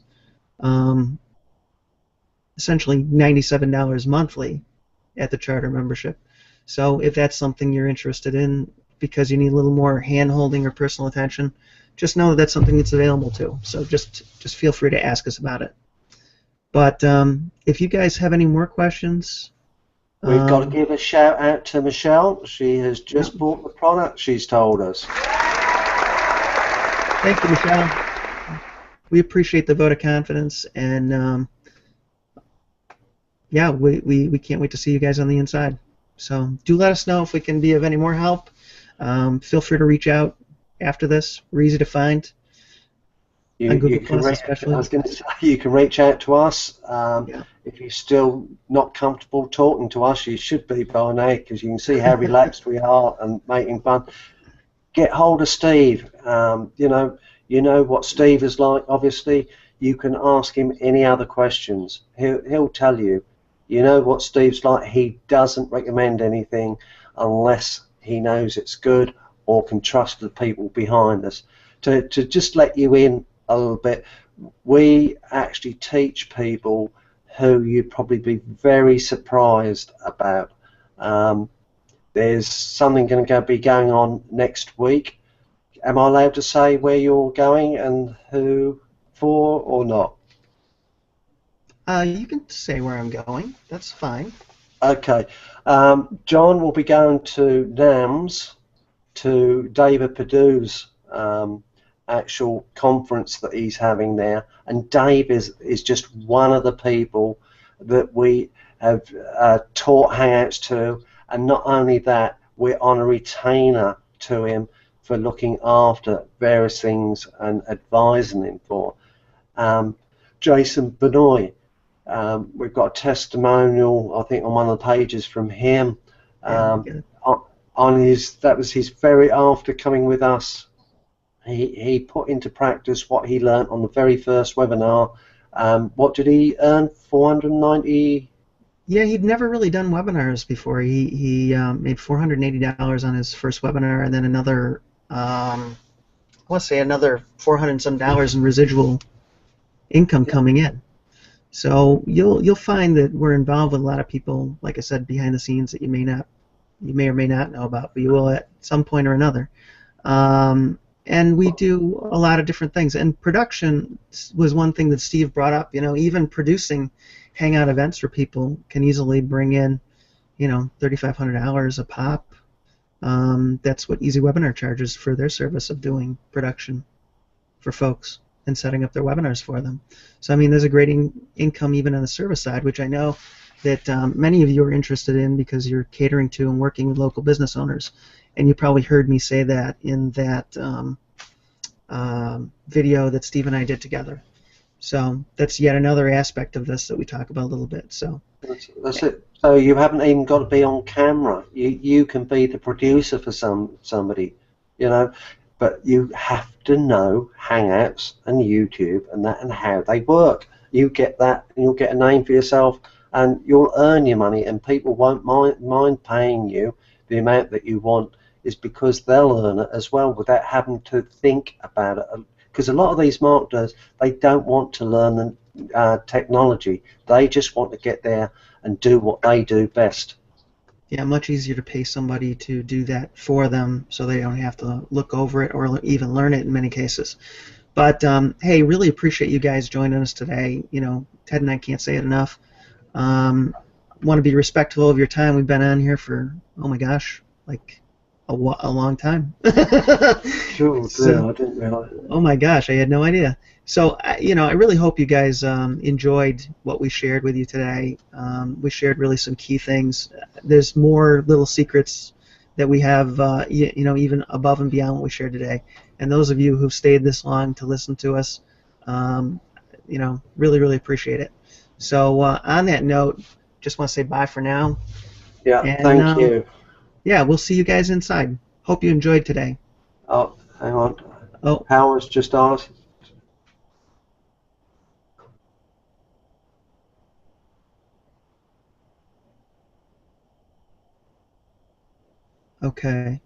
essentially $97 monthly at the charter membership. So if that's something you're interested in because you need a little more hand-holding or personal attention, just know that that's something that's available too. So just feel free to ask us about it. But if you guys have any more questions... We've got to give a shout out to Michelle. She has just bought the product, she's told us. Thank you, Michelle. We appreciate the vote of confidence, and yeah, we can't wait to see you guys on the inside. So do let us know if we can be of any more help. Feel free to reach out after this. We're easy to find. On Google Plus especially. I was going to say, you can reach out to us. If you're still not comfortable talking to us, you should be by now, because you can see how relaxed we are and making fun. Get hold of Steve. You know what Steve is like. Obviously, you can ask him any other questions. He'll tell you. You know what Steve's like. He doesn't recommend anything unless he knows it's good or can trust the people behind us. To just let you in a little bit, we actually teach people who you'd probably be very surprised about. There's something going to be going on next week. Am I allowed to say where you're going and who for or not? You can say where I'm going. That's fine. Okay. John will be going to NAMS, to David Paduchak's actual conference that he's having there, and Dave is just one of the people that we have taught Hangouts to, and not only that, we're on a retainer to him for looking after various things and advising him for. Jason Benoit, we've got a testimonial, I think, on one of the pages from him. That was his very, after coming with us, he put into practice what he learned on the very first webinar. What did he earn? 490? Yeah, he'd never really done webinars before. He made $480 on his first webinar, and then another, let's say another $400 and some in residual income coming in. So you'll find that we're involved with a lot of people, like I said, behind the scenes that you may or may not know about, but you will at some point or another. And we do a lot of different things. And production was one thing that Steve brought up. You know, even producing Hangout events for people can easily bring in, $3,500 a pop. That's what Easy Webinar charges for their service of doing production for folks and setting up their webinars for them. So, I mean, there's a great income even on the service side, which I know that many of you are interested in because you're catering to and working with local business owners. And you probably heard me say that in that video that Steve and I did together. So that's yet another aspect of this that we talk about a little bit. So that's it. So you haven't even got to be on camera. You can be the producer for somebody, but you have to know Hangouts and YouTube and that and how they work. You get that, and you'll get a name for yourself, and you'll earn your money, and people won't mind paying you the amount that you want, is because they'll earn it as well without having to think about it. Because a lot of these marketers, they don't want to learn the technology. They just want to get there and do what they do best. Yeah, much easier to pay somebody to do that for them so they don't have to look over it or even learn it in many cases. But, hey, really appreciate you guys joining us today. Ted and I can't say it enough. want to be respectful of your time. We've been on here for, oh my gosh, like a long time. Sure, So, I didn't realize. oh my gosh, I had no idea. So, I really hope you guys enjoyed what we shared with you today. We shared really some key things. There's more little secrets that we have, even above and beyond what we shared today. And those of you who've stayed this long to listen to us, really, really appreciate it. So, on that note, just want to say bye for now. Yeah, And, thank you. Yeah, we'll see you guys inside. Hope you enjoyed today. Oh, hang on. Oh. Howard's just asked. Okay.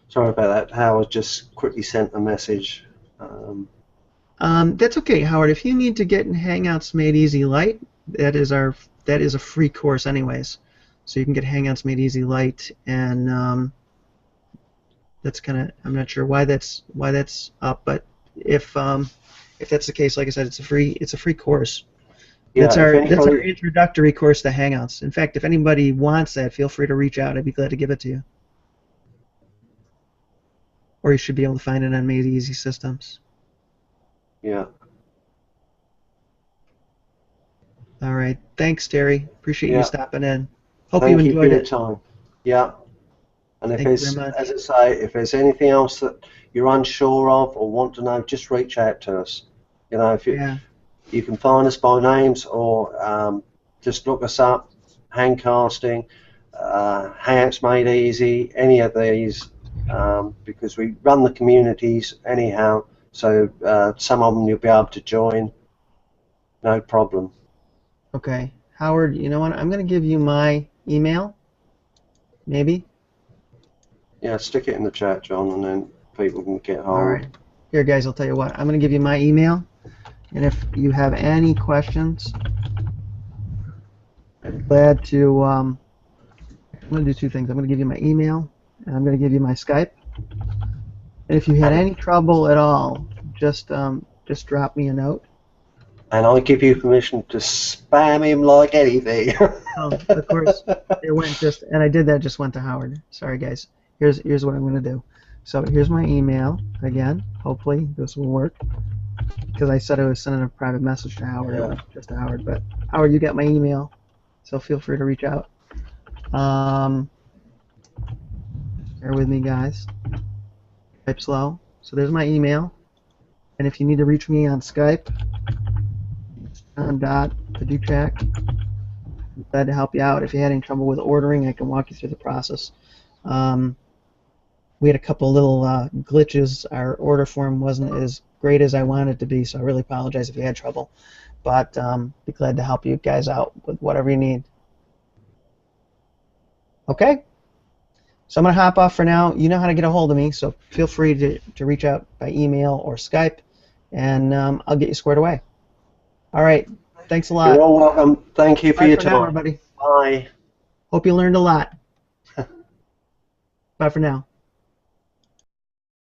Sorry about that. Howard just quickly sent a message. That's okay, Howard. If you need to get in Hangouts Made Easy Lite, that is a free course, anyways. So you can get Hangouts Made Easy Lite, and that's kind of, I'm not sure why that's up, but if that's the case, like I said, it's a free course. Yeah, That's our introductory course to Hangouts. In fact, if anybody wants that, feel free to reach out. I'd be glad to give it to you. Or you should be able to find it on Made Easy Systems. Yeah. All right. Thanks, Terry. Appreciate you stopping in. Hope Thank you enjoyed it. Time. Yeah. And if there's, as I say, if there's anything else that you're unsure of or want to know, just reach out to us. If you can find us by names or just look us up, HangCasting, Hangouts Made Easy, any of these, because we run the communities anyhow. So some of them you'll be able to join, no problem. Okay. Howard, you know what? I'm going to give you my email, maybe. Yeah, stick it in the chat, John, and then people can get hold. All right. Here, guys, I'll tell you what. I'm going to give you my email, and if you have any questions, I'm glad to. I'm going to do two things. I'm going to give you my email, and I'm going to give you my Skype. And if you had any trouble at all, just drop me a note. And I'll give you permission to spam him like anything. Oh, of course. And I did that. Just went to Howard. Sorry, guys. Here's what I'm going to do. So here's my email again. Hopefully this will work, because I said I was sending a private message to Howard. It went just to Howard, but Howard, you got my email, so feel free to reach out. Bear with me, guys. Type slow. So there's my email, and if you need to reach me on Skype, JohnPaduchak. I'm glad to help you out. If you had any trouble with ordering, I can walk you through the process. We had a couple little glitches. Our order form wasn't as great as I wanted it to be, so I really apologize if you had trouble. But be glad to help you guys out with whatever you need. Okay? So I'm going to hop off for now. You know how to get a hold of me, so feel free to reach out by email or Skype, and I'll get you squared away. All right. Thanks a lot. You're all welcome. Thank you for your time. Bye for now, everybody. Bye. Hope you learned a lot. Bye for now.